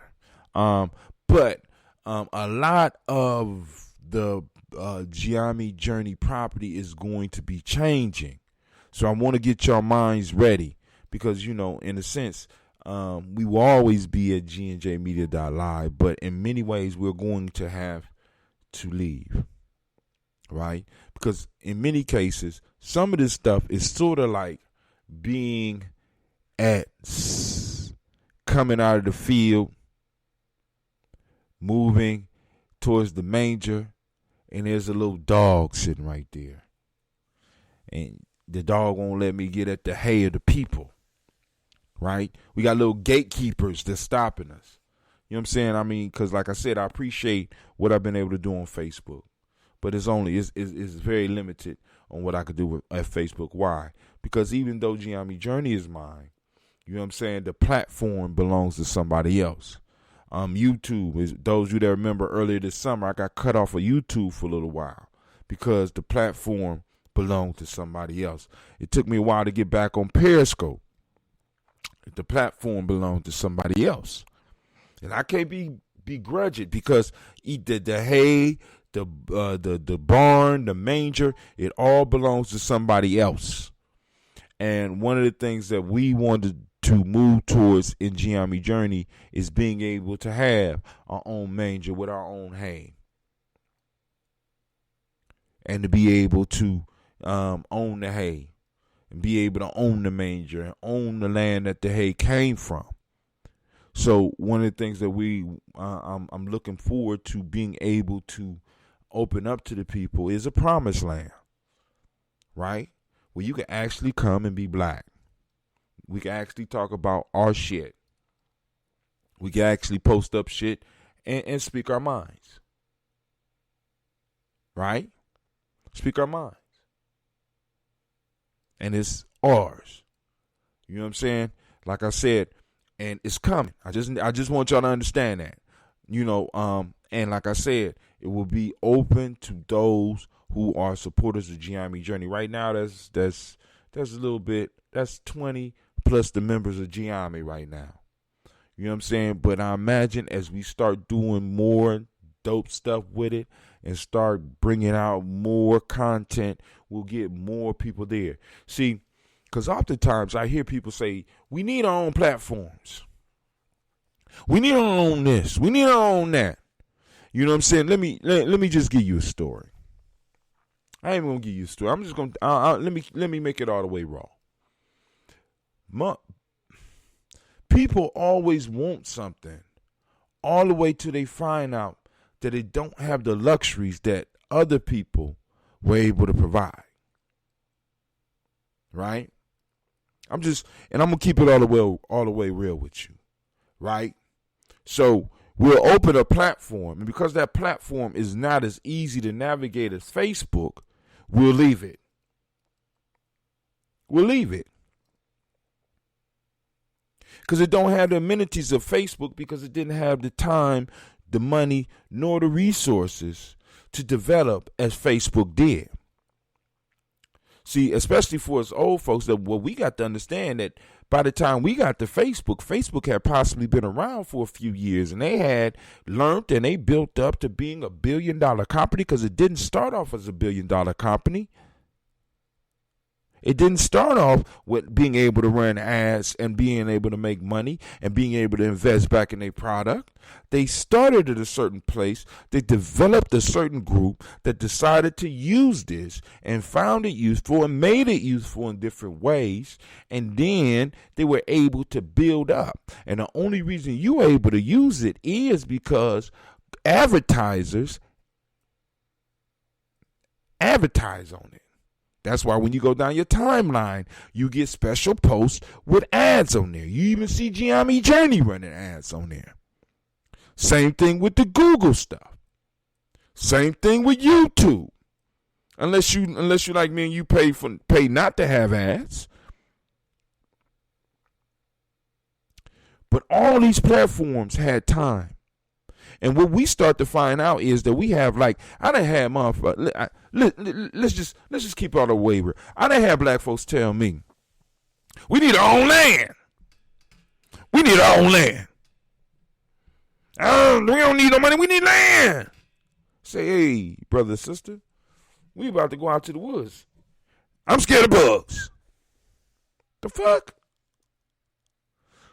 But a lot of the Gye-Nyame Journey property is going to be changing. So I want to get your minds ready because, in a sense, we will always be at gnjmedia.live, but in many ways we're going to have to leave, right? Because in many cases, some of this stuff is sort of like being coming out of the field, moving towards the manger, and there's a little dog sitting right there. And the dog won't let me get at the hay of the people, right? We got little gatekeepers that's stopping us. You know what I'm saying? I mean, because like I said, I appreciate what I've been able to do on Facebook, but it's very limited on what I could do at Facebook. Why? Because even though Gye-Nyame Journey is mine, you know what I'm saying, the platform belongs to somebody else. YouTube is, those of you that remember earlier this summer, I got cut off of YouTube for a little while because the platform belonged to somebody else. It took me a while to get back on Periscope. The platform belonged to somebody else. And I can't begrudge it because the hay, the barn, the manger, it all belongs to somebody else. And one of the things that we wanted to move towards in Gye-Nyame Journey is being able to have our own manger with our own hay. And to be able to own the hay and be able to own the manger and own the land that the hay came from. So one of the things that I'm looking forward to being able to open up to the people is a promised land, right? Where you can actually come and be black. We can actually talk about our shit. We can actually post up shit and speak our minds. Right? Speak our minds. And it's ours. You know what I'm saying? Like I said, and it's coming. I just want y'all to understand that. And like I said, it will be open to those who are supporters of Gye-Nyame Journey. Right now, that's a little bit, that's 20 plus the members of Gye-Nyame right now. You know what I'm saying? But I imagine as we start doing more dope stuff with it and start bringing out more content, we'll get more people there. See, because oftentimes I hear people say, we need our own platforms. We need our own this. We need our own that. You know what I'm saying? Let me just give you a story. I ain't gonna give you a story. I'm just gonna let me make it all the way raw. People always want something, all the way till they find out that they don't have the luxuries that other people were able to provide. Right? I'm gonna keep it all the way real with you. Right? So we'll open a platform, and because that platform is not as easy to navigate as Facebook, we'll leave it. We'll leave it. Because it don't have the amenities of Facebook, because it didn't have the time, the money, nor the resources to develop as Facebook did. See, especially for us old folks, that what we got to understand that by the time we got to Facebook had possibly been around for a few years, and they had learned and they built up to being $1 billion company, because it didn't start off as $1 billion company. It didn't start off with being able to run ads and being able to make money and being able to invest back in their product. They started at a certain place. They developed a certain group that decided to use this and found it useful and made it useful in different ways. And then they were able to build up. And the only reason you were able to use it is because advertisers advertise on it. That's why when you go down your timeline, you get special posts with ads on there. You even see Gye-Nyame Journey running ads on there. Same thing with the Google stuff. Same thing with YouTube. Unless you like me and you pay not to have ads. But all these platforms had time. And what we start to find out is that we have, like, I done had motherfuckers. Let's just keep all the way real. I done had black folks tell me, we need our own land. We need our own land. We don't need no money. We need land. Say, hey, brother, sister, we about to go out to the woods. I'm scared of bugs. The fuck?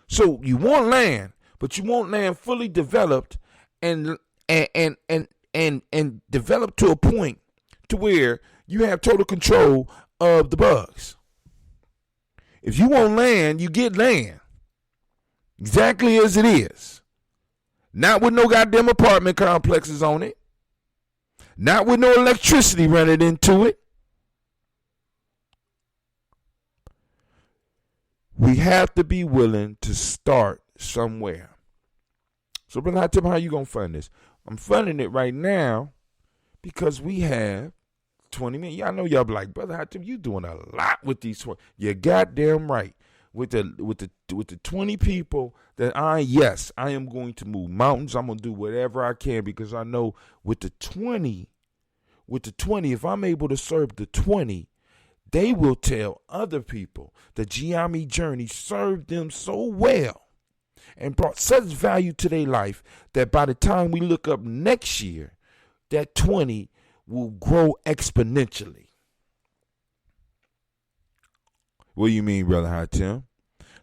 So you want land, but you want land fully developed and developed to a point to where you have total control of the bugs. If you want land, you get land. Exactly as it is. Not with no goddamn apartment complexes on it. Not with no electricity running into it. We have to be willing to start somewhere. So, Brother Hatim, how you going to fund this? I'm funding it right now because we have 20 minutes. Y'all know y'all be like, Brother Hatim, you doing a lot with these 20. You're goddamn right. With the 20 people that I am going to move mountains. I'm going to do whatever I can because I know with the 20, if I'm able to serve the 20, they will tell other people that Gye-Nyame Journey served them so well and brought such value to their life that by the time we look up next year, that 20 will grow exponentially. What do you mean, Brother Hatim?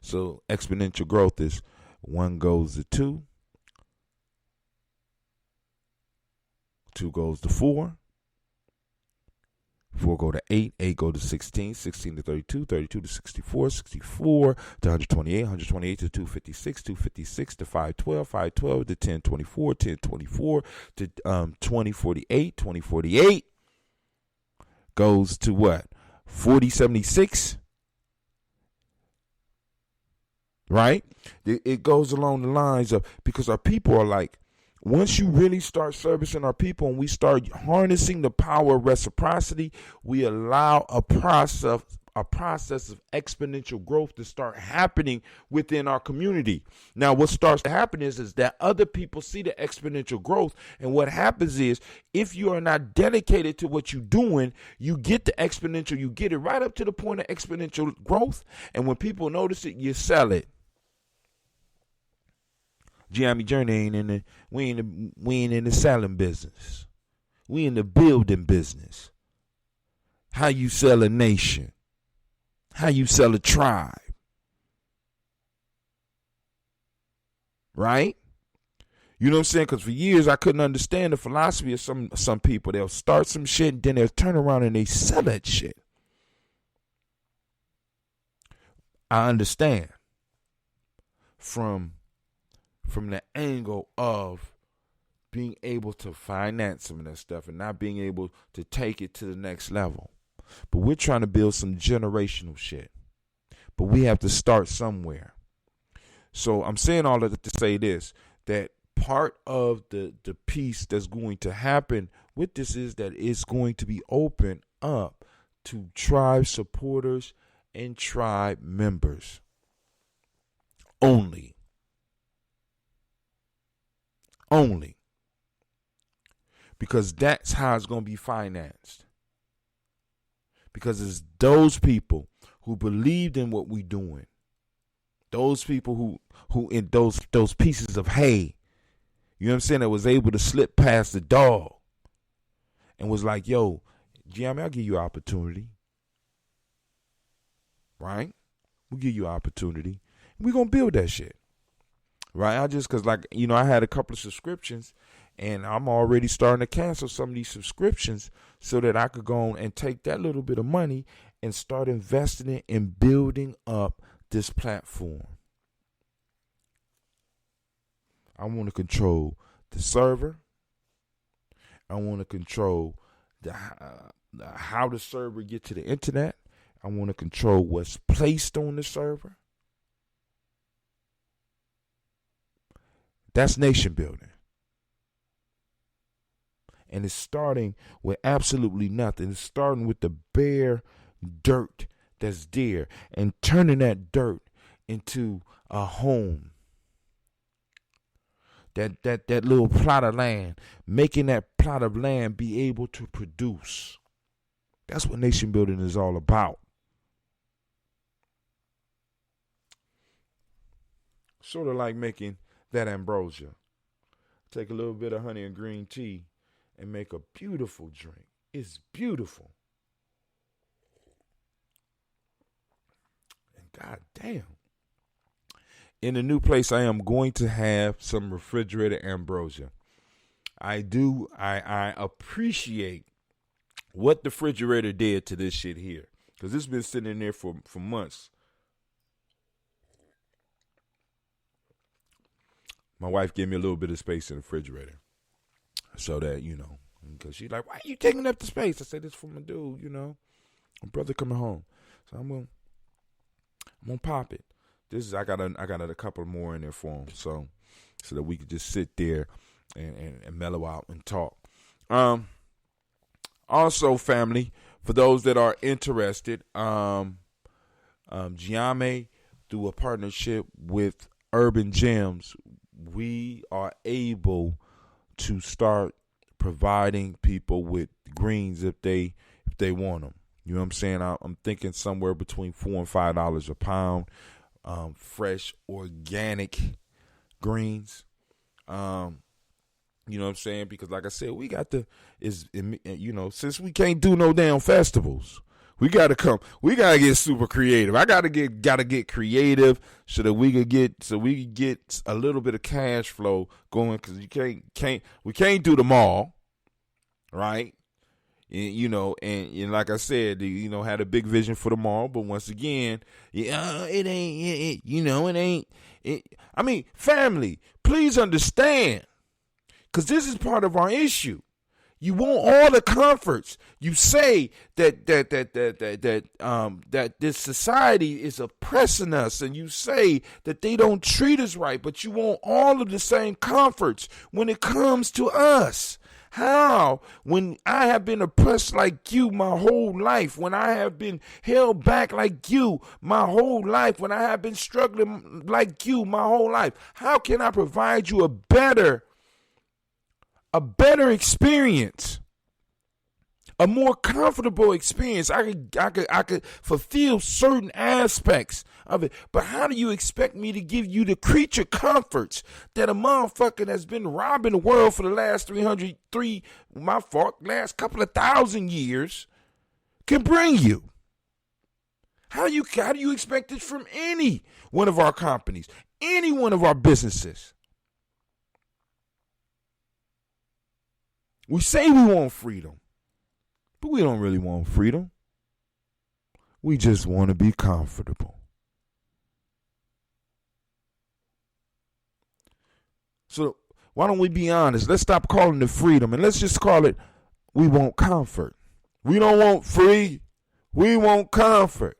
So exponential growth is 1 goes to 2, 2 goes to 4, 4 go to 8, 8 go to 16, 16 to 32, 32 to 64, 64 to 128, 128 to 256, 256 to 512, 512 to 1024, 1024 to 2048, 2048 goes to what? 4076, right? It goes along the lines of, because our people are like, once you really start servicing our people and we start harnessing the power of reciprocity, we allow a process of exponential growth to start happening within our community. Now, what starts to happen is that other people see the exponential growth. And what happens is, if you are not dedicated to what you're doing, you get the exponential, you get it right up to the point of exponential growth. And when people notice it, you sell it. Gye-Nyame Journey we ain't in the selling business. We in the building business. How you sell a nation. How you sell a tribe. Right? You know what I'm saying? Because for years I couldn't understand the philosophy of some people. They'll start some shit and then they'll turn around and they sell that shit. I understand from the angle of being able to finance some of that stuff and not being able to take it to the next level. But we're trying to build some generational shit. But we have to start somewhere. So I'm saying all of that to say this, that part of the piece that's going to happen with this is that it's going to be open up to tribe supporters and tribe members only. Only. Because that's how it's going to be financed. because it's those people who believed in what we doing. Those people who in those pieces of hay, you know what I'm saying, that was able to slip past the dog and was like, yo, Gye-Nyame, I'll give you an opportunity. Right? We'll give you an opportunity. We're going to build that shit. Right? Because I had a couple of subscriptions, and I'm already starting to cancel some of these subscriptions so that I could go on and take that little bit of money and start investing it in building up this platform. I want to control the server. I want to control how the server get to the internet. I want to control what's placed on the server. That's nation building. And it's starting with absolutely nothing. It's starting with the bare dirt that's there and turning that dirt into a home. That little plot of land, making that plot of land be able to produce. That's what nation building is all about. Sort of like making that ambrosia. Take a little bit of honey and green tea and make a beautiful drink. It's beautiful. And god damn. In the new place, I am going to have some refrigerated ambrosia. I appreciate what the refrigerator did to this shit here. Because it's been sitting in there for months. My wife gave me a little bit of space in the refrigerator. So that, because she's like, why are you taking up the space? I said, it's for my dude, my brother coming home. So I'm going to pop it. I got a couple more in there for him, so that we could just sit there and mellow out and talk. Also, family, for those that are interested, Gye-Nyame, through a partnership with Urban Gems, we are able to start providing people with greens if they want them. You know what I'm saying? I'm thinking somewhere between $4 and $5 a pound. Fresh organic greens. You know what I'm saying? Because like I said, we got since we can't do no damn festivals, we gotta get super creative. I gotta get creative so that we could get a little bit of cash flow going, because we can't do them all, right? And like I said, had a big vision for tomorrow, but once again, it ain't. I mean, family, please understand, because this is part of our issue. You want all the comforts. You say that this society is oppressing us, and you say that they don't treat us right, but you want all of the same comforts when it comes to us. How? When I have been oppressed like you my whole life, when I have been held back like you my whole life, when I have been struggling like you my whole life, how can I provide you a better experience? A more comfortable experience. I could fulfill certain aspects of it. But how do you expect me to give you the creature comforts that a motherfucker that's been robbing the world for the last last couple of thousand years can bring you? How do you expect it from any one of our companies, any one of our businesses? We say we want freedom, but we don't really want freedom. We just want to be comfortable. So why don't we be honest? Let's stop calling it freedom and let's just call it, we want comfort. We don't want free. We want comfort.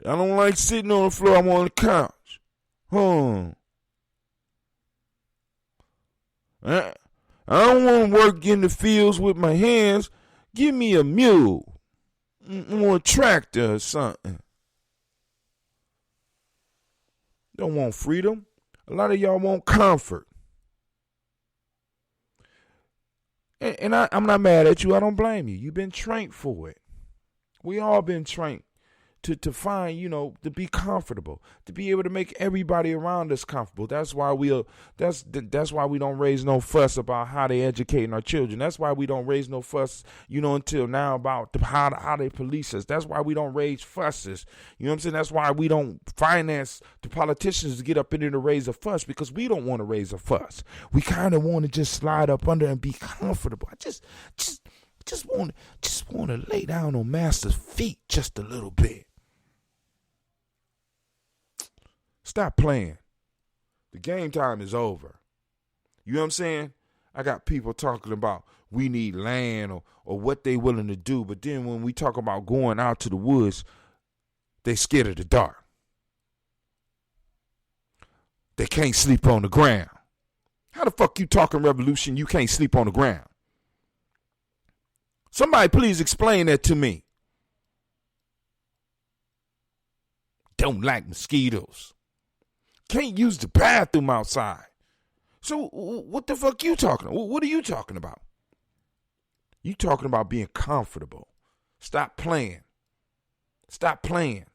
I don't like sitting on the floor. I'm on the couch. I don't want to work in the fields with my hands. Give me a mule or a tractor or something. Don't want freedom. A lot of y'all want comfort. And I'm not mad at you. I don't blame you. You've been trained for it. We all been trained to find, to be comfortable, to be able to make everybody around us comfortable. That's why that's why we don't raise no fuss about how they educating our children. That's why we don't raise no fuss, until now about how they police us. That's why we don't raise fusses. You know what I'm saying? That's why we don't finance the politicians to get up in there to raise a fuss, because we don't want to raise a fuss. We kind of want to just slide up under and be comfortable. I just want to lay down on master's feet just a little bit. Stop playing. The game time is over. You know what I'm saying? I got people talking about we need land or what they willing to do, but then when we talk about going out to the woods, they scared of the dark. They can't sleep on the ground. How the fuck you talking revolution? You can't sleep on the ground. Somebody please explain that to me. Don't like mosquitoes. Can't use the bathroom outside. So what the fuck you talking about? What are you talking about? You talking about being comfortable. Stop playing. Stop playing.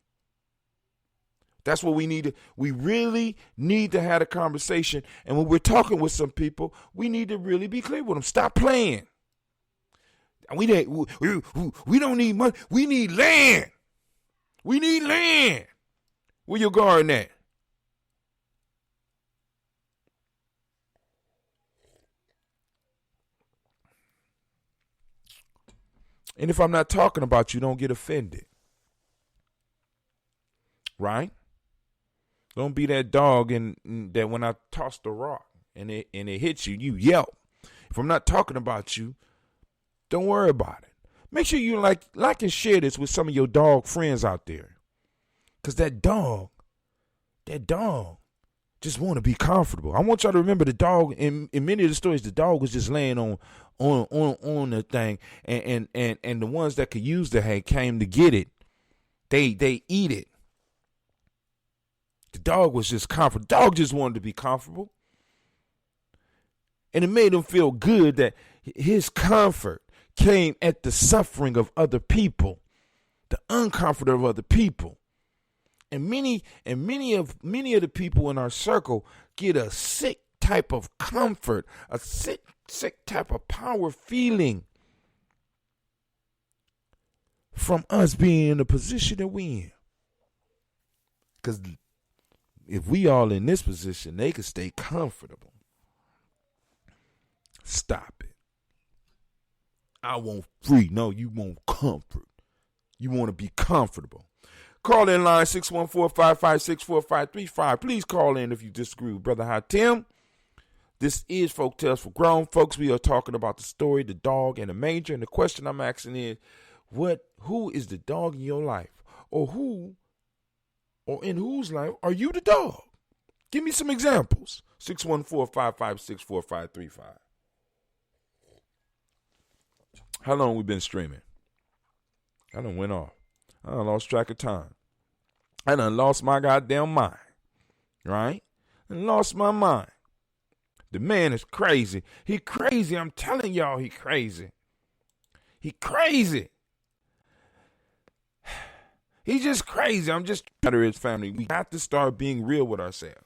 That's what we need. We really need to have a conversation. And when we're talking with some people, we need to really be clear with them. Stop playing. We don't need money. We need land. We need land. Where your garden at? And if I'm not talking about you, don't get offended. Right? Don't be that dog that when I toss the rock and it hits you, you yelp. If I'm not talking about you, don't worry about it. Make sure you like and share this with some of your dog friends out there. Because that dog just want to be comfortable. I want y'all to remember the dog, in many of the stories, the dog was just laying on the thing, and the ones that could use the hay came to get it. They eat it. The dog was just comfortable. The dog just wanted to be comfortable. And it made him feel good that his comfort came at the suffering of other people, the uncomfort of other people. And many of the people in our circle get a sick type of comfort, a sick type of power feeling from us being in the position that we in. Because if we all in this position, they can stay comfortable. Stop it. I want free. No, you want comfort. You want to be comfortable. Call in line 614-556-4535. Please call in if you disagree with Brother Hatim. This is Folk Tales for Grown Folks. We are talking about the story, the dog and the manger. And the question I'm asking is, who is the dog in your life? Or in whose life are you the dog? Give me some examples. 614-556-4535. How long we been streaming? I done went off. I done lost track of time. I done lost my goddamn mind. Right? I lost my mind. The man is crazy. He crazy. I'm telling y'all he crazy. He crazy. He's just crazy. I'm just trying to his family. We got to start being real with ourselves.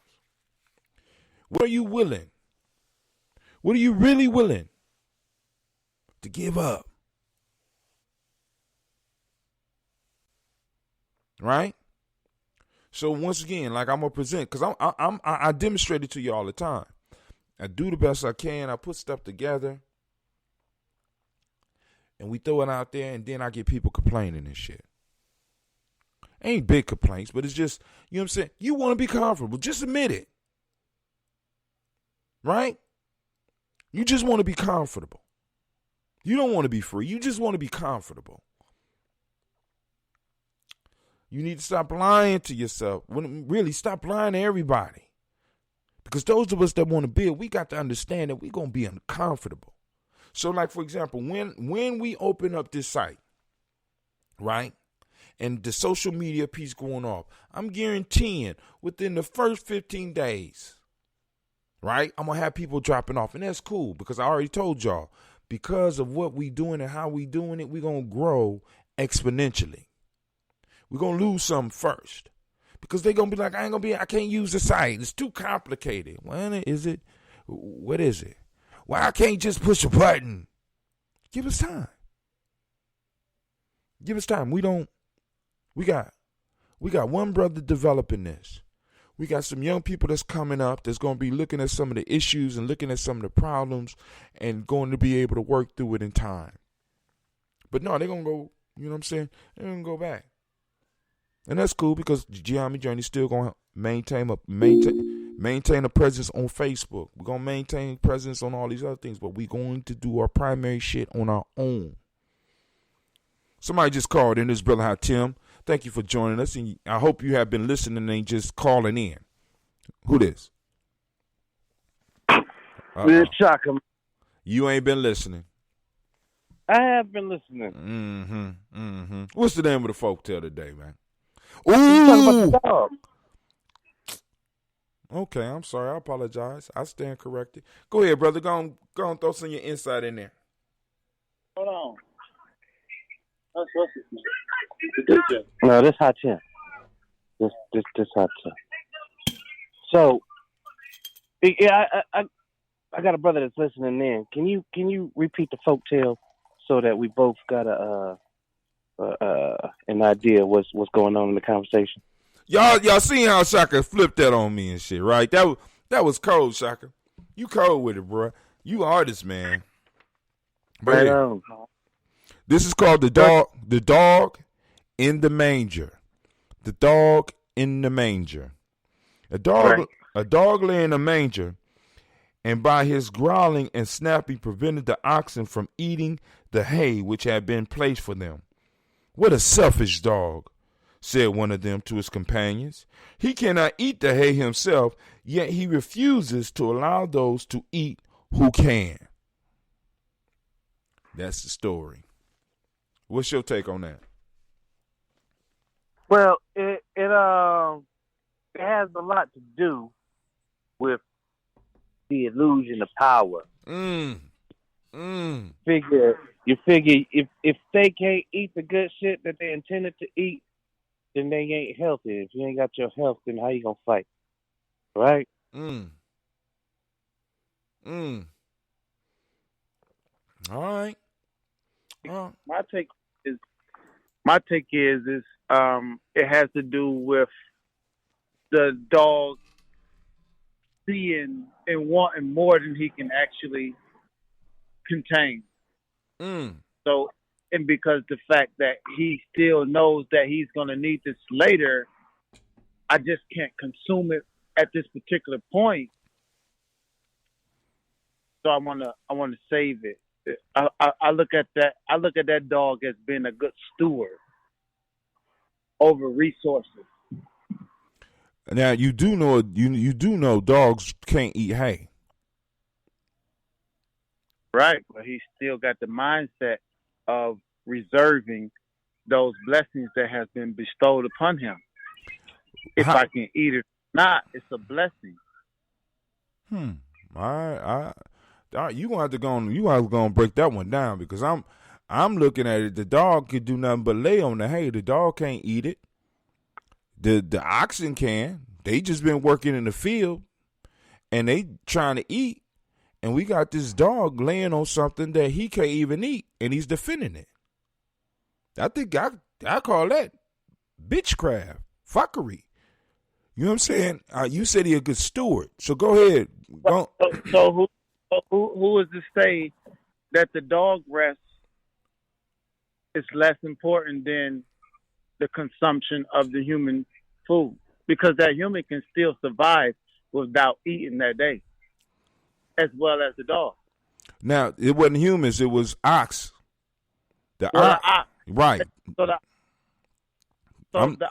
What are you willing? What are you really willing to give up? Right? So once again, like I'm gonna present, because I demonstrate it to you all the time. I do the best I can. I put stuff together, and we throw it out there, and then I get people complaining and shit. Ain't big complaints, but it's just, you know what I'm saying? You want to be comfortable. Just admit it. Right? You just want to be comfortable. You don't want to be free. You just want to be comfortable. You need to stop lying to yourself. Really, stop lying to everybody. Because those of us that want to build, we got to understand that we're going to be uncomfortable. So, like, for example, when we open up this site, right, and the social media piece going off, I'm guaranteeing within the first 15 days, right, I'm going to have people dropping off. And that's cool because I already told y'all, because of what we doing and how we doing it, we're going to grow exponentially. We're going to lose some first because they're going to be like, I can't use the site. It's too complicated. Well, is it? What is it? Well, I can't just push a button. Give us time. Give us time. We got one brother developing this. We got some young people that's coming up that's going to be looking at some of the issues and looking at some of the problems and going to be able to work through it in time. But no, they're going to go, you know what I'm saying? They're going to go back. And that's cool because Gye-Nyame Journey still going to maintain a presence on Facebook. We're going to maintain presence on all these other things, but we're going to do our primary shit on our own. Somebody just called in. This brother, hi, Tim. Thank you for joining us, and I hope you have been listening and ain't just calling in. Who this? Man, Chaka. You ain't been listening. I have been listening. What's the name of the folktale today, man? Ooh. Okay, I'm sorry. I apologize. I stand corrected. Go ahead, brother. Go on, throw some of your insight in there. Hold on. What's his name? No, this hot Tim. This hot Tim. So, yeah, I got a brother that's listening in. Can you repeat the folktale so that we both got an idea of what's going on in the conversation? Y'all seen how Shaka flipped that on me and shit, right? That was cold, Shaka. You cold with it, bro. You artist, man. Right on. This is called the dog in the manger. The dog in the manger. A dog lay in a manger, and by his growling and snapping prevented the oxen from eating the hay which had been placed for them. What a selfish dog, said one of them to his companions. He cannot eat the hay himself, yet he refuses to allow those to eat who can. That's the story. What's your take on that? Well, it has a lot to do with the illusion of power. You figure if they can't eat the good shit that they intended to eat, then they ain't healthy. If you ain't got your health, then how you gonna fight? Right? All right. My take is it has to do with the dog seeing and wanting more than he can actually contain. So, and because the fact that he still knows that he's going to need this later, I just can't consume it at this particular point. So I want to save it. I look at that dog as being a good steward over resources. Now you do know dogs can't eat hay. Right, but he's still got the mindset of reserving those blessings that have been bestowed upon him. If I can eat it or not, it's a blessing. You gonna have to go. You are gonna break that one down because I'm looking at it. The dog could do nothing but lay on the hay. The dog can't eat it. The oxen can. They just been working in the field, and they trying to eat. And we got this dog laying on something that he can't even eat, and he's defending it. I think I call that bitchcraft, fuckery. You know what I'm saying? You said he a good steward, so go ahead. So who is to say that the dog rest is less important than the consumption of the human food? Because that human can still survive without eating that day, as well as the dog. Now, it wasn't humans, it was ox. The ox. Right. So the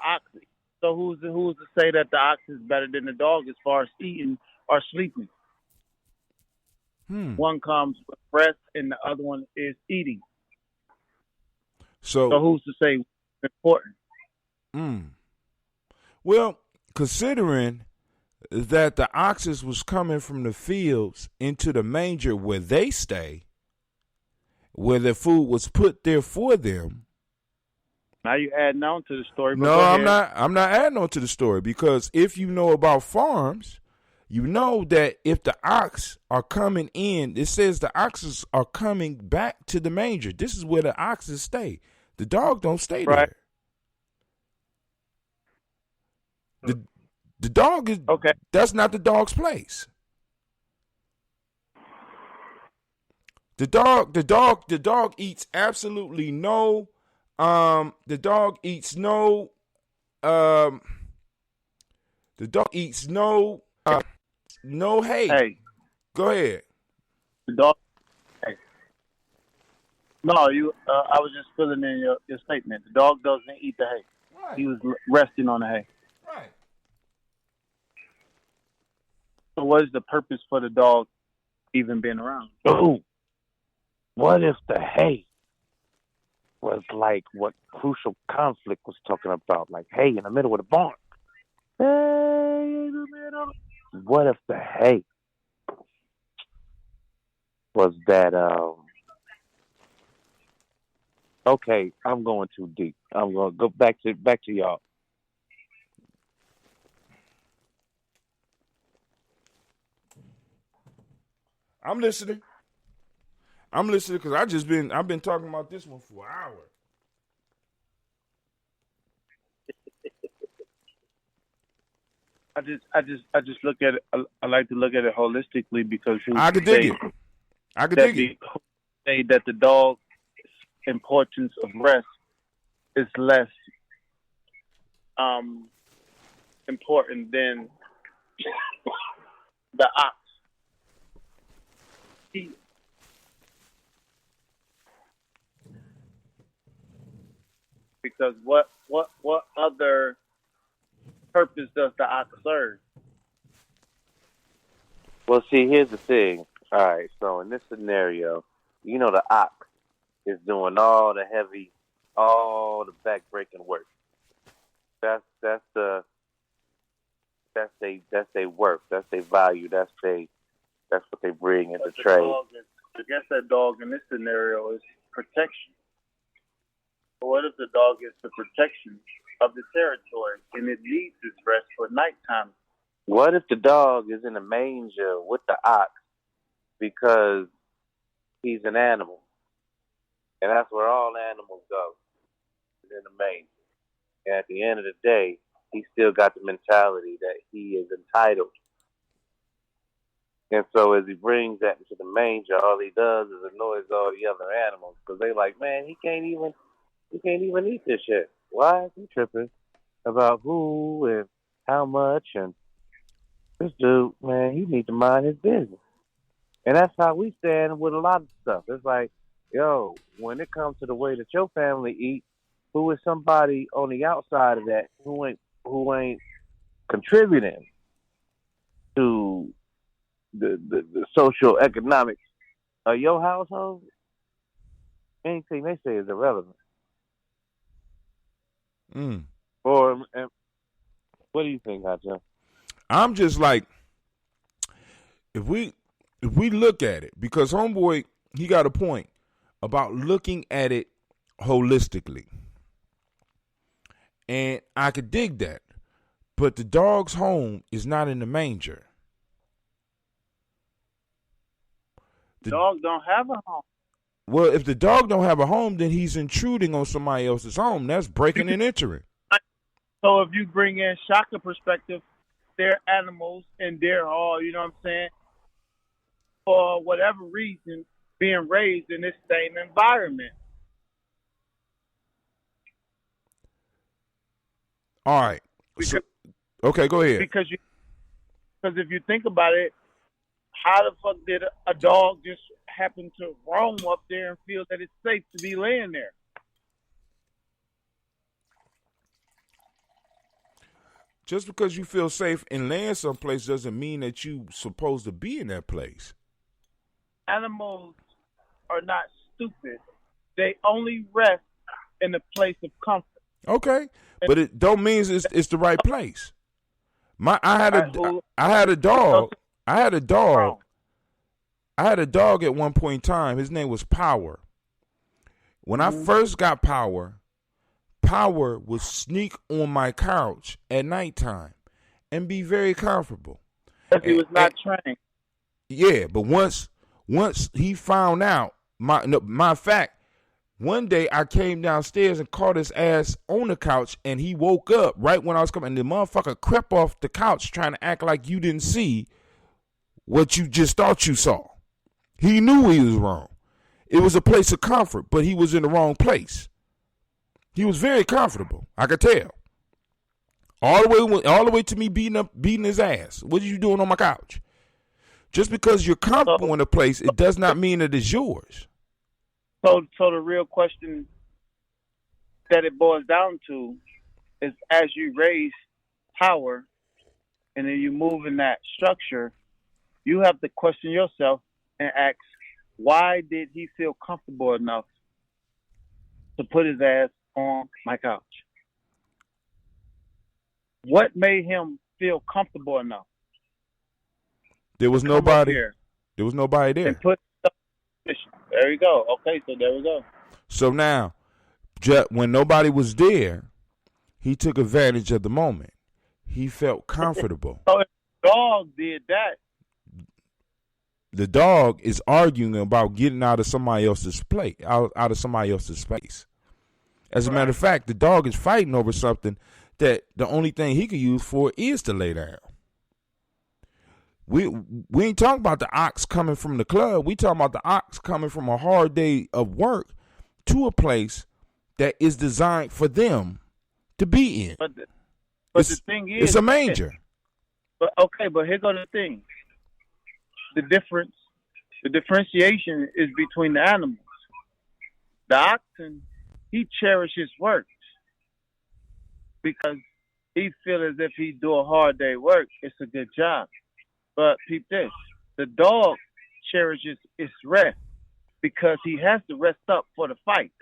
ox. So who's to say that the ox is better than the dog as far as eating or sleeping? One comes with rest and the other one is eating. So who's to say it's important? Well, considering that the oxes was coming from the fields into the manger where they stay, where the food was put there for them, Now you adding on to the story. But No, go I'm ahead. not. I'm not adding on to the story because if you know about farms, you know that if the ox are coming in, it says the oxes are coming back to the manger. This is where the oxes stay. The dog don't stay Right. there. The dog is okay. That's not the dog's place. The dog eats absolutely no. The dog eats no. The dog eats no. No hay. Hey. Go ahead. The dog. Hey. No, you. I was just filling in your statement. The dog doesn't eat the hay. Right. He was resting on the hay. Right. So, what is the purpose for the dog even being around? Oh, what if the hay was like what Crucial Conflict was talking about, like hay in the middle of the barn? Hay in the middle. What if the hay was that? Okay, I'm going too deep. I'm gonna go back to y'all. I'm listening. Because I've been talking about this one for an hour. I just look at it. I like to look at it holistically because I could dig it. I could dig it. Say that the dog's importance of rest is less important than the ox. Because what other purpose does the ox serve? Well, see, here's the thing. All right, so in this scenario, you know the ox is doing all the heavy, all the back-breaking work. That's their worth. That's their value. That's what they bring into trade. I guess that dog in this scenario is protection. But what if the dog is the protection of the territory and it needs its rest for nighttime? What if the dog is in the manger with the ox because he's an animal? And that's where all animals go, in the manger. And at the end of the day, he still got the mentality that he is entitled. And so as he brings that into the manger, all he does is annoys all the other animals because they like, man, he can't even eat this shit. Why is he tripping about who and how much? And this dude, man, he need to mind his business. And that's how we stand with a lot of stuff. It's like, yo, when it comes to the way that your family eat, who is somebody on the outside of that who ain't contributing to the social economics of your household? Anything they say is irrelevant. Or what do you think, Hotcha? I'm just like, if we look at it, because homeboy, he got a point about looking at it holistically. And I could dig that. But the dog's home is not in the manger. The dog don't have a home. Well, if the dog don't have a home, then he's intruding on somebody else's home. That's breaking and entering. So if you bring in Shaka perspective, they're animals and they're all, you know what I'm saying, for whatever reason, being raised in this same environment. All right. Okay, go ahead. Because if you think about it, how the fuck did a dog just happen to roam up there and feel that it's safe to be laying there? Just because you feel safe in laying someplace doesn't mean that you supposed to be in that place. Animals are not stupid. They only rest in a place of comfort. Okay, but it don't mean it's the right place. I had a dog. I had a dog at one point in time. His name was Power. When I first got Power Power would sneak on my couch at nighttime and be very comfortable. Because he was not trained. Yeah, but once he found out, my fact, one day I came downstairs and caught his ass on the couch, and he woke up right when I was coming. And the motherfucker crept off the couch trying to act like you didn't see what you just thought you saw. He knew he was wrong. It was a place of comfort, but he was in the wrong place. He was very comfortable. I could tell. All the way to me beating his ass. What are you doing on my couch? Just because you're comfortable in a place, it does not mean that it's yours. So the real question that it boils down to is, as you raise power and then you move in that structure, you have to question yourself and ask, why did he feel comfortable enough to put his ass on my couch? What made him feel comfortable enough? There was nobody. There was nobody there. And put there you go. Okay, so there we go. So now, when nobody was there, he took advantage of the moment. He felt comfortable. So if the dog did that, the dog is arguing about getting out of somebody else's plate, out of somebody else's space. As a matter of fact, the dog is fighting over something that the only thing he can use for is to lay down. We ain't talking about the ox coming from the club. We talking about the ox coming from a hard day of work to a place that is designed for them to be in. But the thing is, it's a manger. But here goes the thing. The differentiation is between the animals. The oxen, he cherishes work because he feels as if he do a hard day work, it's a good job. But peep this, the dog cherishes its rest because he has to rest up for the fight.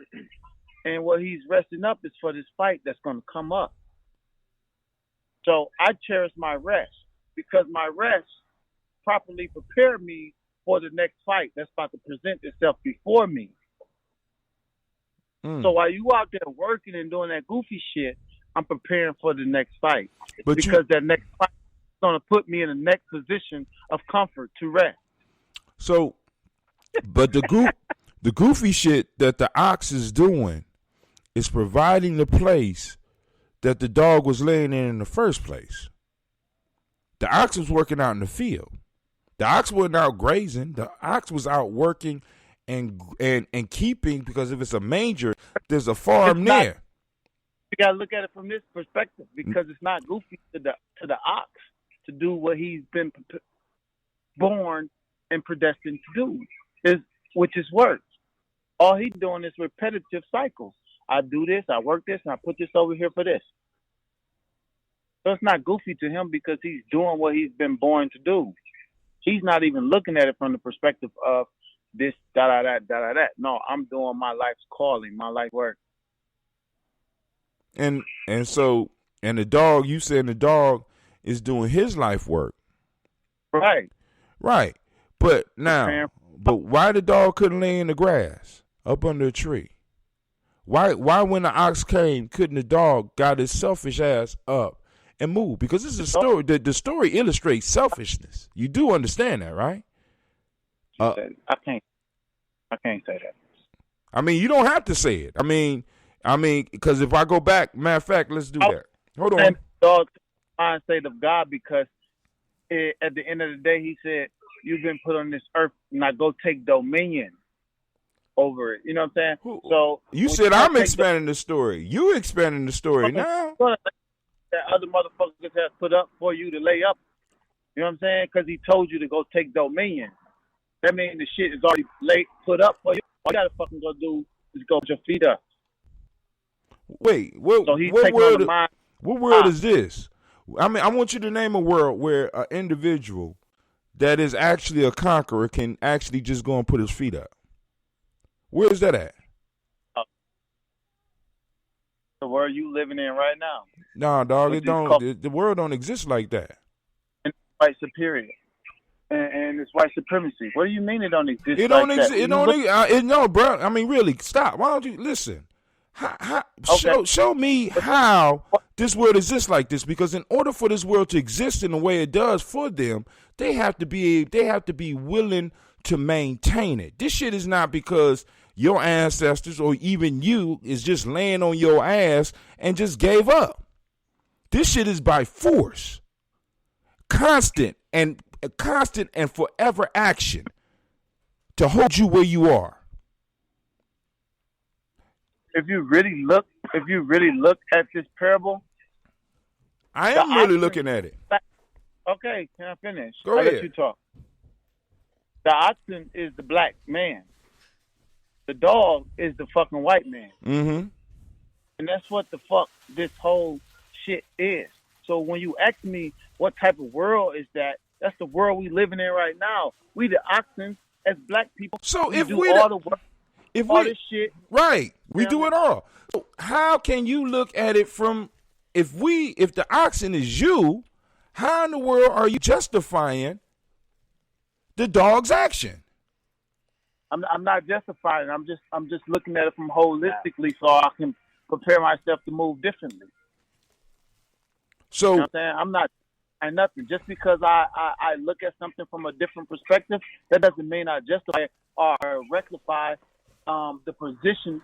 And what he's resting up is for this fight that's going to come up. So I cherish my rest because my rest properly prepared me for the next fight that's about to present itself before me. So while you out there working and doing that goofy shit, I'm preparing for the next fight. Because that next fight is going to put me in the next position of comfort to rest. So, but the goofy shit that the ox is doing is providing the place that the dog was laying in the first place. The ox was working out in the field. The ox wasn't out grazing. The ox was out working and keeping, because if it's a manger, there's a farm there. You gotta look at it from this perspective because it's not goofy to the ox to do what he's been born and predestined to do, which is work. All he's doing is repetitive cycles. I do this, I work this, and I put this over here for this. So it's not goofy to him because he's doing what he's been born to do. He's not even looking at it from the perspective of this, da-da-da. No, I'm doing my life's calling, my life work. And so the dog, you saying the dog is doing his life work. Right. Right. But now, why the dog couldn't lay in the grass up under a tree? Why when the ox came, couldn't the dog got his selfish ass up and move? Because this is a story. The story illustrates selfishness. You do understand that, right? I can't say that. I mean, you don't have to say it. I mean, because if I go back, matter of fact, let's do that. Hold on. Dog, I say of God because at the end of the day, he said, "You've been put on this earth, now go take dominion over it." You know what I'm saying? So you said I'm expanding the story. You expanding the story now. That other motherfuckers have put up for you to lay up. You know what I'm saying? Because he told you to go take dominion. That means the shit is already put up for you. All you gotta fucking go do is go put your feet up. Wait, what world is this? I mean, I want you to name a world where an individual that is actually a conqueror can actually just go and put his feet up. Where is that at? The world you living in right now. Nah, dog, the world don't exist like that. And white superior. And it's white supremacy. What do you mean it don't exist? It don't exist. No, bro. I mean, really, stop. Why don't you listen? Show me how this world exists like this, because in order for this world to exist in the way it does for them, they have to be willing to maintain it. This shit is not because your ancestors or even you is just laying on your ass and just gave up. This shit is by force. Constant and forever action to hold you where you are. If you really look at this parable, I am really looking at it. Okay, can I finish? Go ahead. I'll let you talk. The oxen is the black man. The dog is the fucking white man. Mm-hmm. And that's what the fuck this whole shit is. So when you ask me what type of world is that, that's the world we living in right now. We the oxen as black people. So we if do we all the work, all this shit. Right. We do it all. So how can you look at it from, if the oxen is you, how in the world are you justifying the dog's action? I'm not justifying. I'm just looking at it from holistically, so I can prepare myself to move differently. So you know what I'm saying? I'm not and nothing. Just because I look at something from a different perspective, that doesn't mean I justify or rectify the position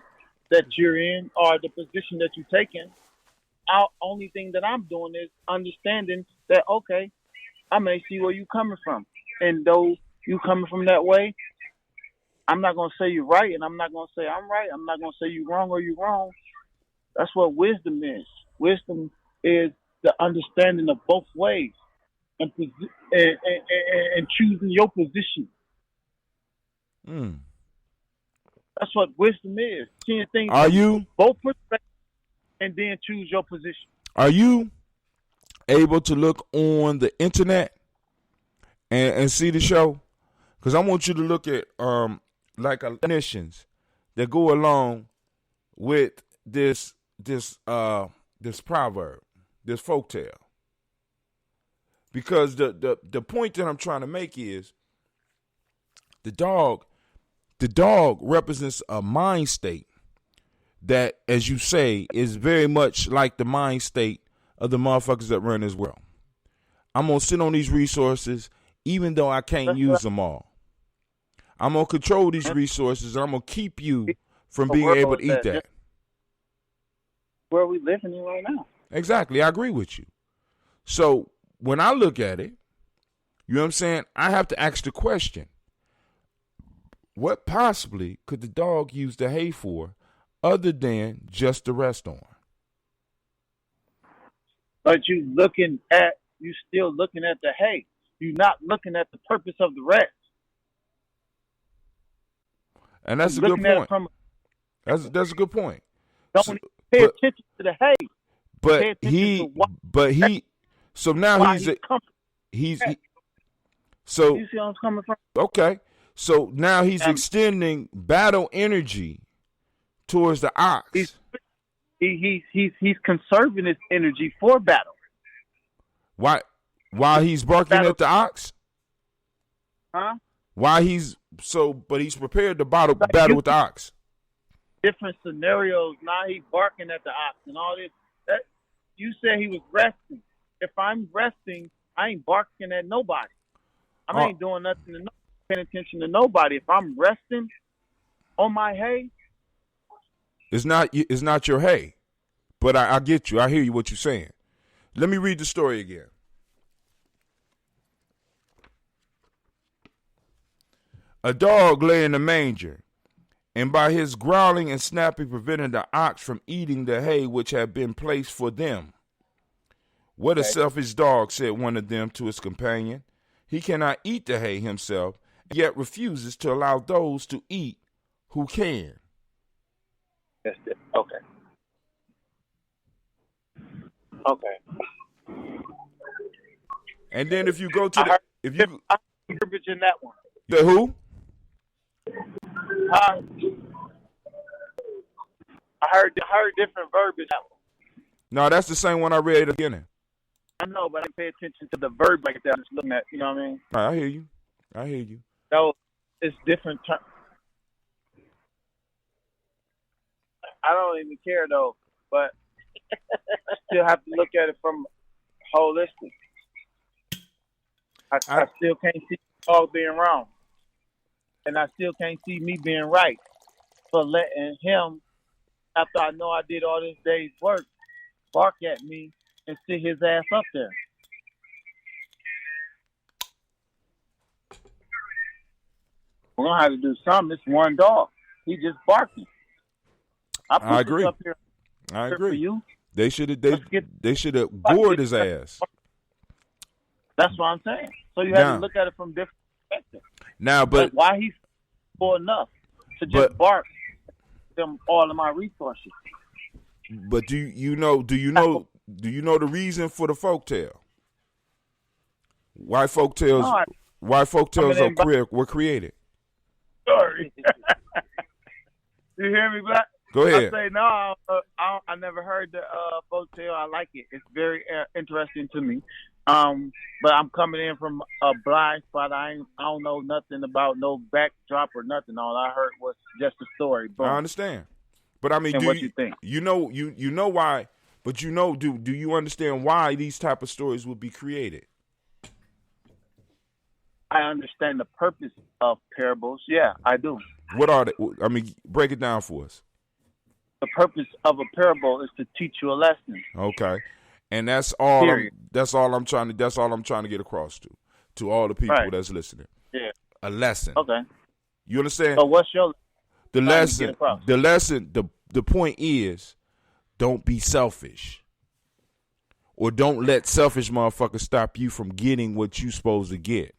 that you're in or the position that you're taking. Only thing that I'm doing is understanding that, okay, I may see where you're coming from. And though you coming from that way, I'm not going to say you're right, and I'm not going to say I'm right. I'm not going to say you're wrong or you're wrong. That's what wisdom is. Wisdom is the understanding of both ways and choosing your position. Mm. That's what wisdom is. Seeing things from both perspectives and then choose your position. Are you able to look on the internet and see the show? Because I want you to look at like definitions that go along with this proverb, this folktale. Because the point that I'm trying to make is the dog represents a mind state that, as you say, is very much like the mind state of the motherfuckers that run this world. I'm going to sit on these resources even though I can't use them all. I'm going to control these resources, and I'm going to keep you from being able to eat that. Where we living in right now. Exactly. I agree with you. So when I look at it, you know what I'm saying, I have to ask the question, what possibly could the dog use the hay for other than just to rest on? But you still looking at the hay. You're not looking at the purpose of the rest. And that's a good point. That's a good point. Don't pay attention to the hay. So now he's so you see where I'm coming from? Okay. So now he's extending battle energy towards the ox. He's conserving his energy for battle. Why? While he's barking at the ox? Huh? But he's prepared to battle with the ox. Different scenarios. Now he's barking at the ox and all this. You said he was resting. If I'm resting, I ain't barking at nobody. I ain't doing nothing to paying attention to nobody. If I'm resting on my hay, it's not your hay. But I get you. I hear you what you're saying. Let me read the story again. A dog lay in a manger, and by his growling and snapping prevented the ox from eating the hay which had been placed for them. What a selfish dog, said one of them to his companion. He cannot eat the hay himself, yet refuses to allow those to eat who can. That's it. Okay. And then if you go to I heard verbiage in that one. The who? I heard different verbiage in that one. No, that's the same one I read at the beginning. I know, but I didn't pay attention to the verb like that. I'm just looking at, you know what I mean? I hear you. So it's different. I don't even care though, but still have to look at it from holistic. I still can't see the dog being wrong, and I still can't see me being right for letting him, after I know I did all this day's work, bark at me and sit his ass up there. We're gonna have to do something. It's one dog. He just barking. I agree. Up here I for agree. you. They should have gored his ass. That's what I'm saying. So you have to look at it from different perspectives. Now, but like why he's for enough to just bark them all of my resources. But do you know the reason for the folktale? Why folktales were created? Sorry. You hear me, Black? Go ahead. I say no. I never heard the folktale. I like it. It's very interesting to me. But I'm coming in from a blind spot. I don't know nothing about no backdrop or nothing. All I heard was just a story. Boom. I understand, but I mean, what you think? You know why? But do you understand why these type of stories would be created? I understand the purpose of parables. Yeah, I do. What are they? I mean, break it down for us. The purpose of a parable is to teach you a lesson. Okay, and that's all. Period. That's all I'm trying to get across to all the people that's listening. Yeah, a lesson. Okay, you understand? So what's your lesson? The lesson. The point is, don't be selfish, or don't let selfish motherfuckers stop you from getting what you supposed to get.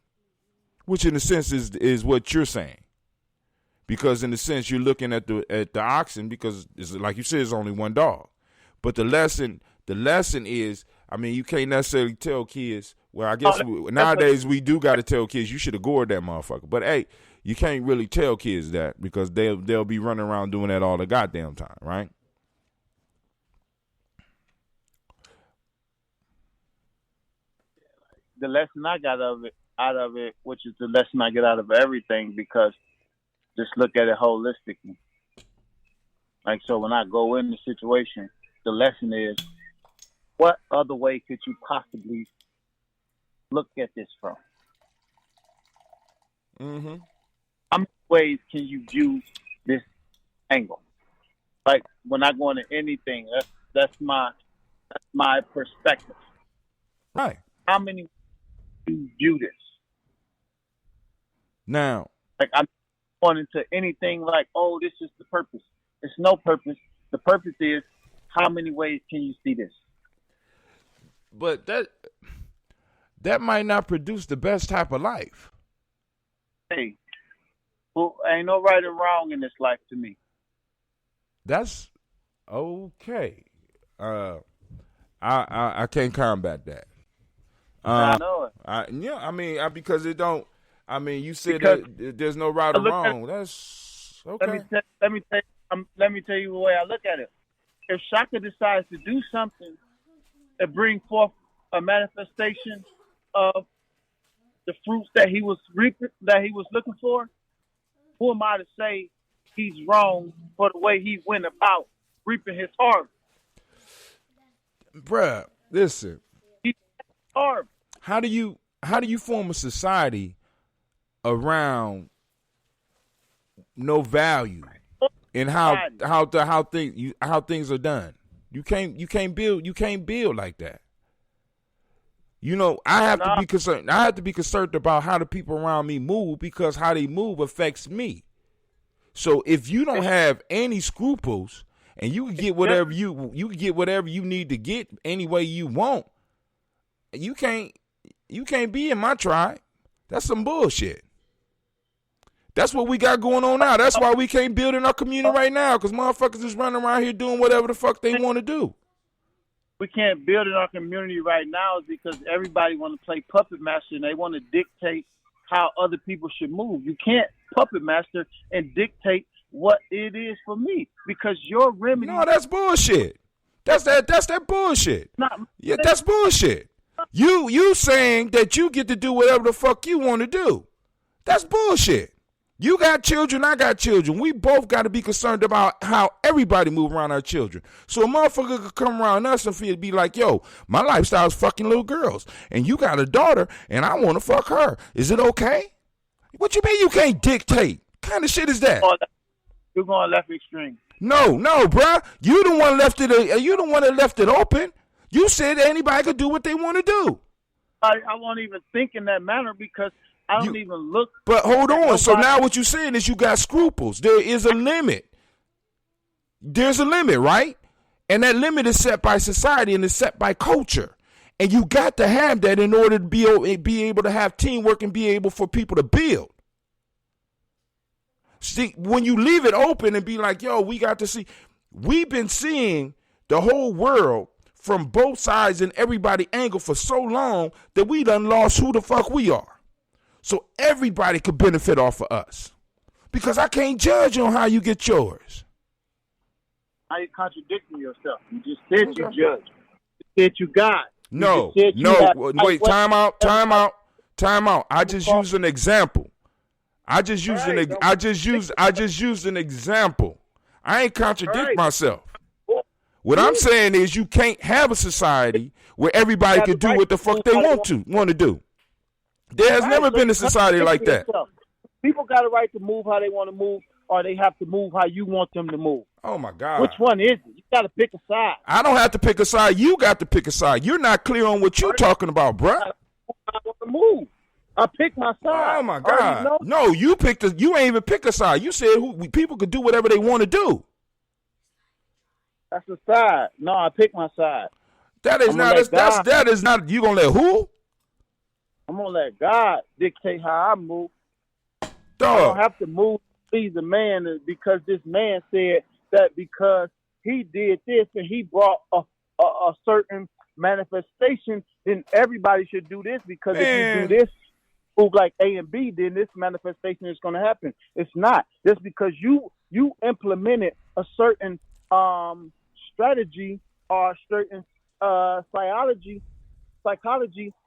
Which, in a sense, is what you're saying. Because in a sense, you're looking at the oxen because, it's, like you said, it's only one dog. But the lesson is, I mean, you can't necessarily tell kids. Well, I guess nowadays we do got to tell kids you should have gored that motherfucker. But hey, you can't really tell kids that because they'll be running around doing that all the goddamn time, right? The lesson I got out of it, which is the lesson I get out of everything, because just look at it holistically. Like, so when I go in the situation, the lesson is, what other way could you possibly look at this from? Mm-hmm. How many ways can you view this angle? Like, when I go into anything, that's my perspective. Right. How many do you view this? Now, like, I'm going into anything like, oh, this is the purpose. It's no purpose. The purpose is, how many ways can you see this? But that might not produce the best type of life. Hey, well, ain't no right and wrong in this life to me. That's okay. I can't combat that. I know it. Because it don't. I mean, you said that there's no right or wrong. That's okay. Let me tell you the way I look at it. If Shaka decides to do something that bring forth a manifestation of the fruits that he was reaping, that he was looking for, who am I to say he's wrong for the way he went about reaping his harvest? Bruh, listen. He's harvest. How do you form a society around no value in how things are done? You can't build like that. You know, I have to be concerned. I have to be concerned about how the people around me move, because how they move affects me. So if you don't have any scruples and you can get whatever you need to get any way you want, you can't be in my tribe. That's some bullshit. That's what we got going on now. That's why we can't build in our community right now, because motherfuckers is running around here doing whatever the fuck they want to do. We can't build in our community right now is because everybody want to play puppet master and they want to dictate how other people should move. You can't puppet master and dictate what it is for me, because your remedy. No, that's bullshit. That's that bullshit. Yeah, that's bullshit. You saying that you get to do whatever the fuck you want to do. That's bullshit. You got children, I got children. We both got to be concerned about how everybody move around our children. So a motherfucker could come around us and be like, yo, my lifestyle is fucking little girls. And you got a daughter, and I want to fuck her. Is it okay? What you mean you can't dictate? What kind of shit is that? You're going left extreme. No, bruh. You the one left it. You the one that left it open. You said anybody could do what they want to do. I won't even think in that manner because I don't even look. But hold on. So now what you're saying is you got scruples. There is a limit. There's a limit, right? And that limit is set by society and is set by culture. And you got to have that in order to be able to have teamwork and be able for people to build. See, when you leave it open and be like, yo, we got to see. We've been seeing the whole world from both sides and everybody angle for so long that we done lost who the fuck we are. So everybody could benefit off of us. Because I can't judge on how you get yours. Now you're contradicting yourself. You just said you judge. You said you got. No. Wait, time out. I just used an example. I just used an example. I ain't contradict myself. What I'm saying is you can't have a society where everybody can do what the fuck they want to do. There has never been a society like that. People got a right to move how they want to move, or they have to move how you want them to move. Oh, my God. Which one is it? You got to pick a side. I don't have to pick a side. You got to pick a side. You're not clear on what you're talking about, bruh. I want to move. I pick my side. Oh, my God. No, you ain't even pick a side. You said people could do whatever they want to do. That's the side. No, I pick my side. That is not. You gonna let who? I'm gonna let God dictate how I move. Dog. I don't have to move to please a man because this man said that because he did this and he brought a certain manifestation, then everybody should do this because if you do this, move like A and B, then this manifestation is going to happen. It's not. Just because you implemented a certain strategy or certain psychology,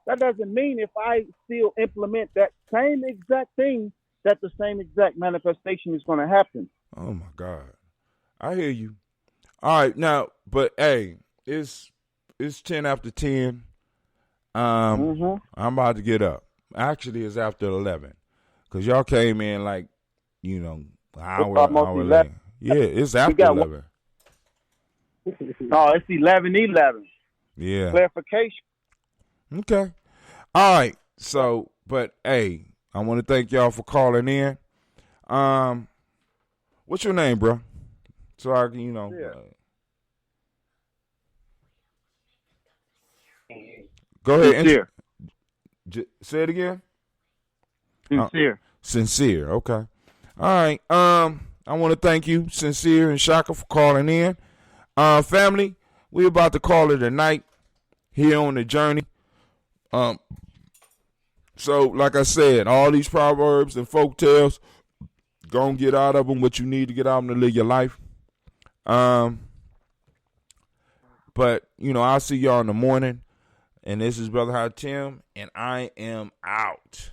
that doesn't mean if I still implement that same exact thing, that the same exact manifestation is going to happen. Oh, my God. I hear you. All right, now, but, hey, it's 10 after 10. I'm about to get up. Actually, it's after 11 because y'all came in like, an hour late. Yeah, it's after 11. No, it's 11:11. Yeah. Clarification. Okay. All right. So, but hey, I want to thank y'all for calling in. What's your name, bro? So I can, go ahead. Say it again. Sincere. Sincere. Okay. All right. I want to thank you, Sincere and Shaka, for calling in. Family, we're about to call it a night here on the journey. So, like I said, all these proverbs and folk tales, go and get out of them what you need to get out of them to live your life. But, I'll see y'all in the morning. And this is Brother High Tim, and I am out.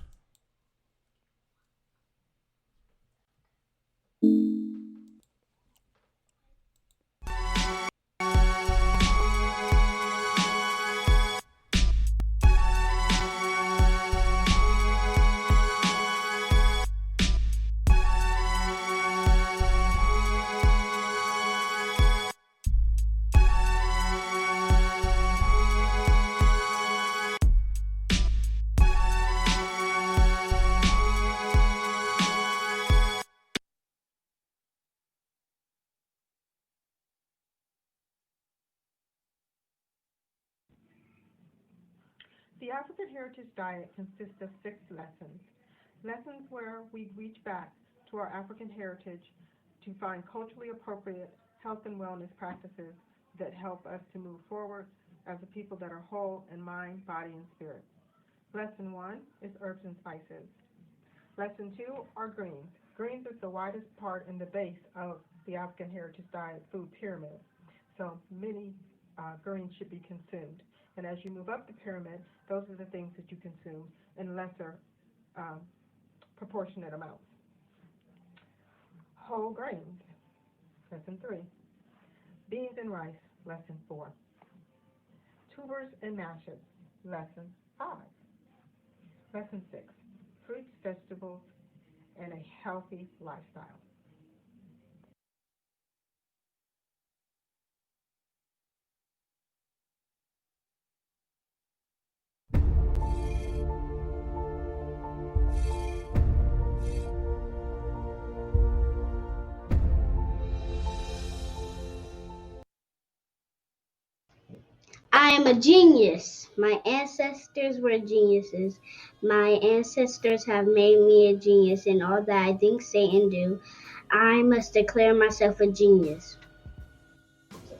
The African Heritage Diet consists of 6 lessons. Lessons where we reach back to our African heritage to find culturally appropriate health and wellness practices that help us to move forward as a people that are whole in mind, body, and spirit. Lesson 1 is herbs and spices. Lesson 2 are greens. Greens is the widest part in the base of the African Heritage Diet food pyramid. So many greens should be consumed. And as you move up the pyramid, those are the things that you consume in lesser proportionate amounts. Whole grains, Lesson 3. Beans and rice, Lesson 4. Tubers and mashes, Lesson 5. Lesson 6. Fruits, vegetables, and a healthy lifestyle. I am a genius. My ancestors were geniuses. My ancestors have made me a genius in all that I think, say, and do. I must declare myself a genius.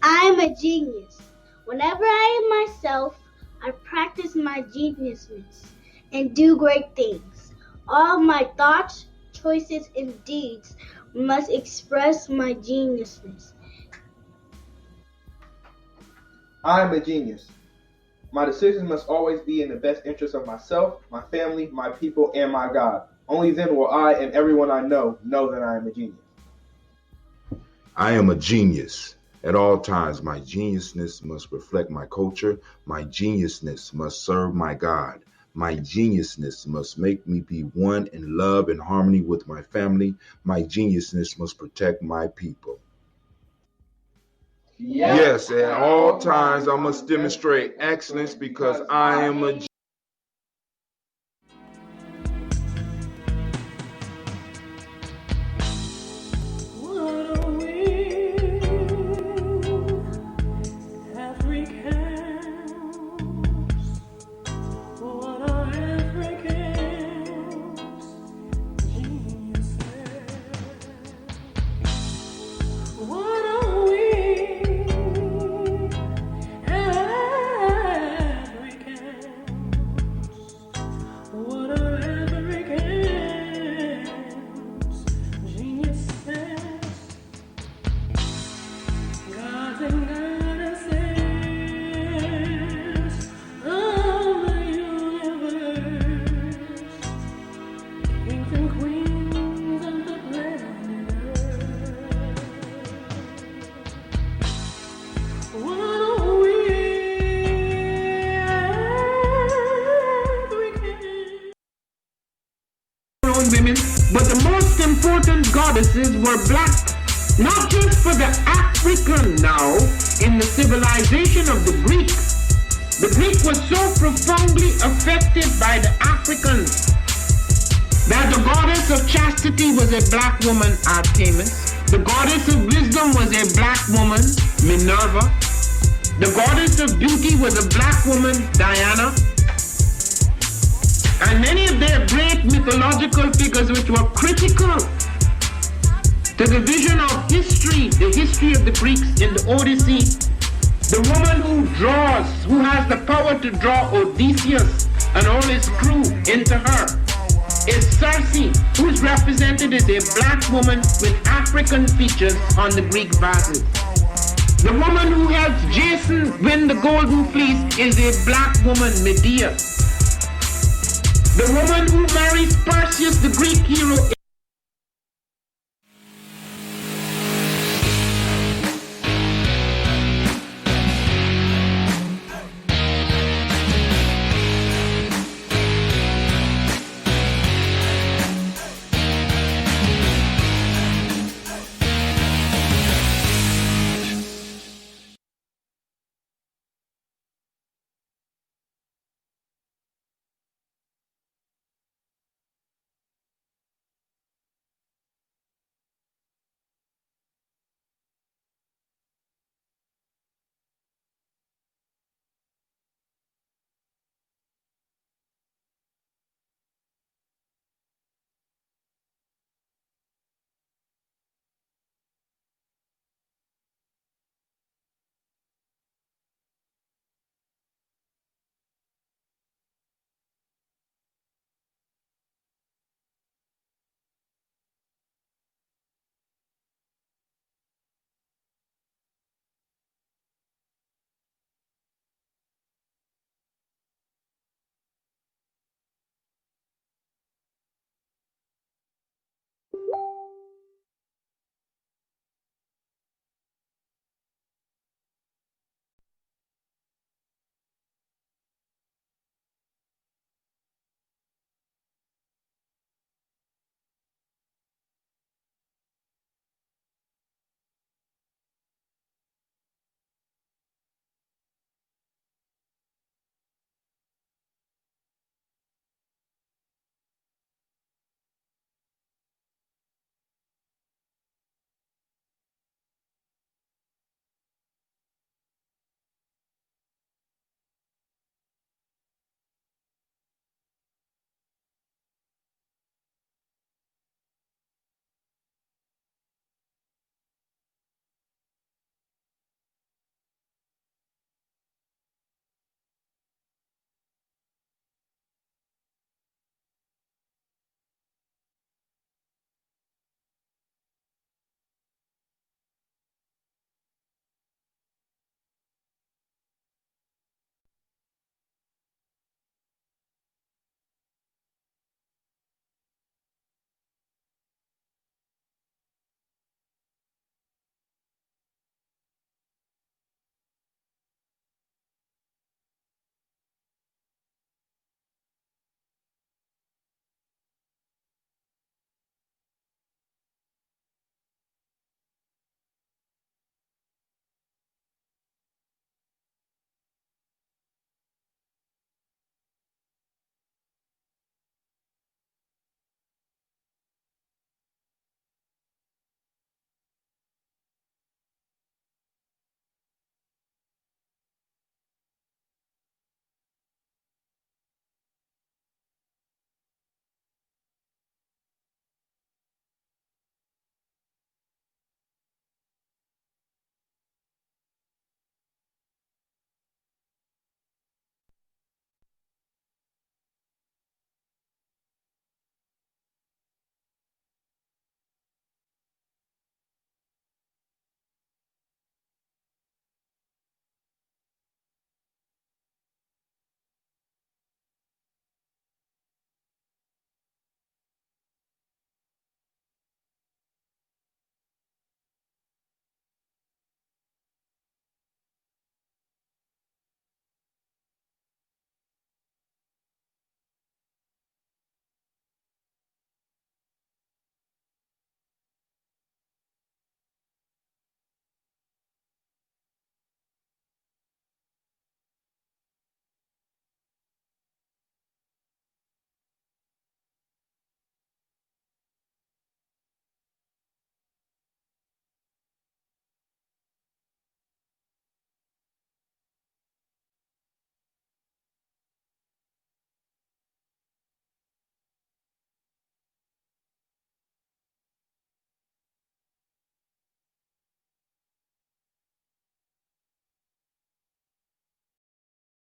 I am a genius. Whenever I am myself, I practice my geniusness and do great things. All my thoughts, choices, and deeds must express my geniusness. I am a genius. My decisions must always be in the best interest of myself, my family, my people, and my God. Only then will I and everyone I know that I am a genius. I am a genius. At all times, my geniusness must reflect my culture. My geniusness must serve my God. My geniusness must make me be one in love and harmony with my family. My geniusness must protect my people. Yes, at all times I must demonstrate excellence because I am a women, but the most important goddesses were black, not just for the African now, in the civilization of the Greeks. The Greek was so profoundly affected by the Africans that the goddess of chastity was a black woman, Artemis. The goddess of wisdom was a black woman, Minerva. The goddess of beauty was a black woman, Diana. And many of their great mythological figures which were critical to the vision of history, the history of the Greeks in the Odyssey. The woman who draws, who has the power to draw Odysseus and all his crew into her, is Circe, who is represented as a black woman with African features on the Greek vases. The woman who helps Jason win the Golden Fleece is a black woman, Medea. The woman who marries Perseus, the Greek hero,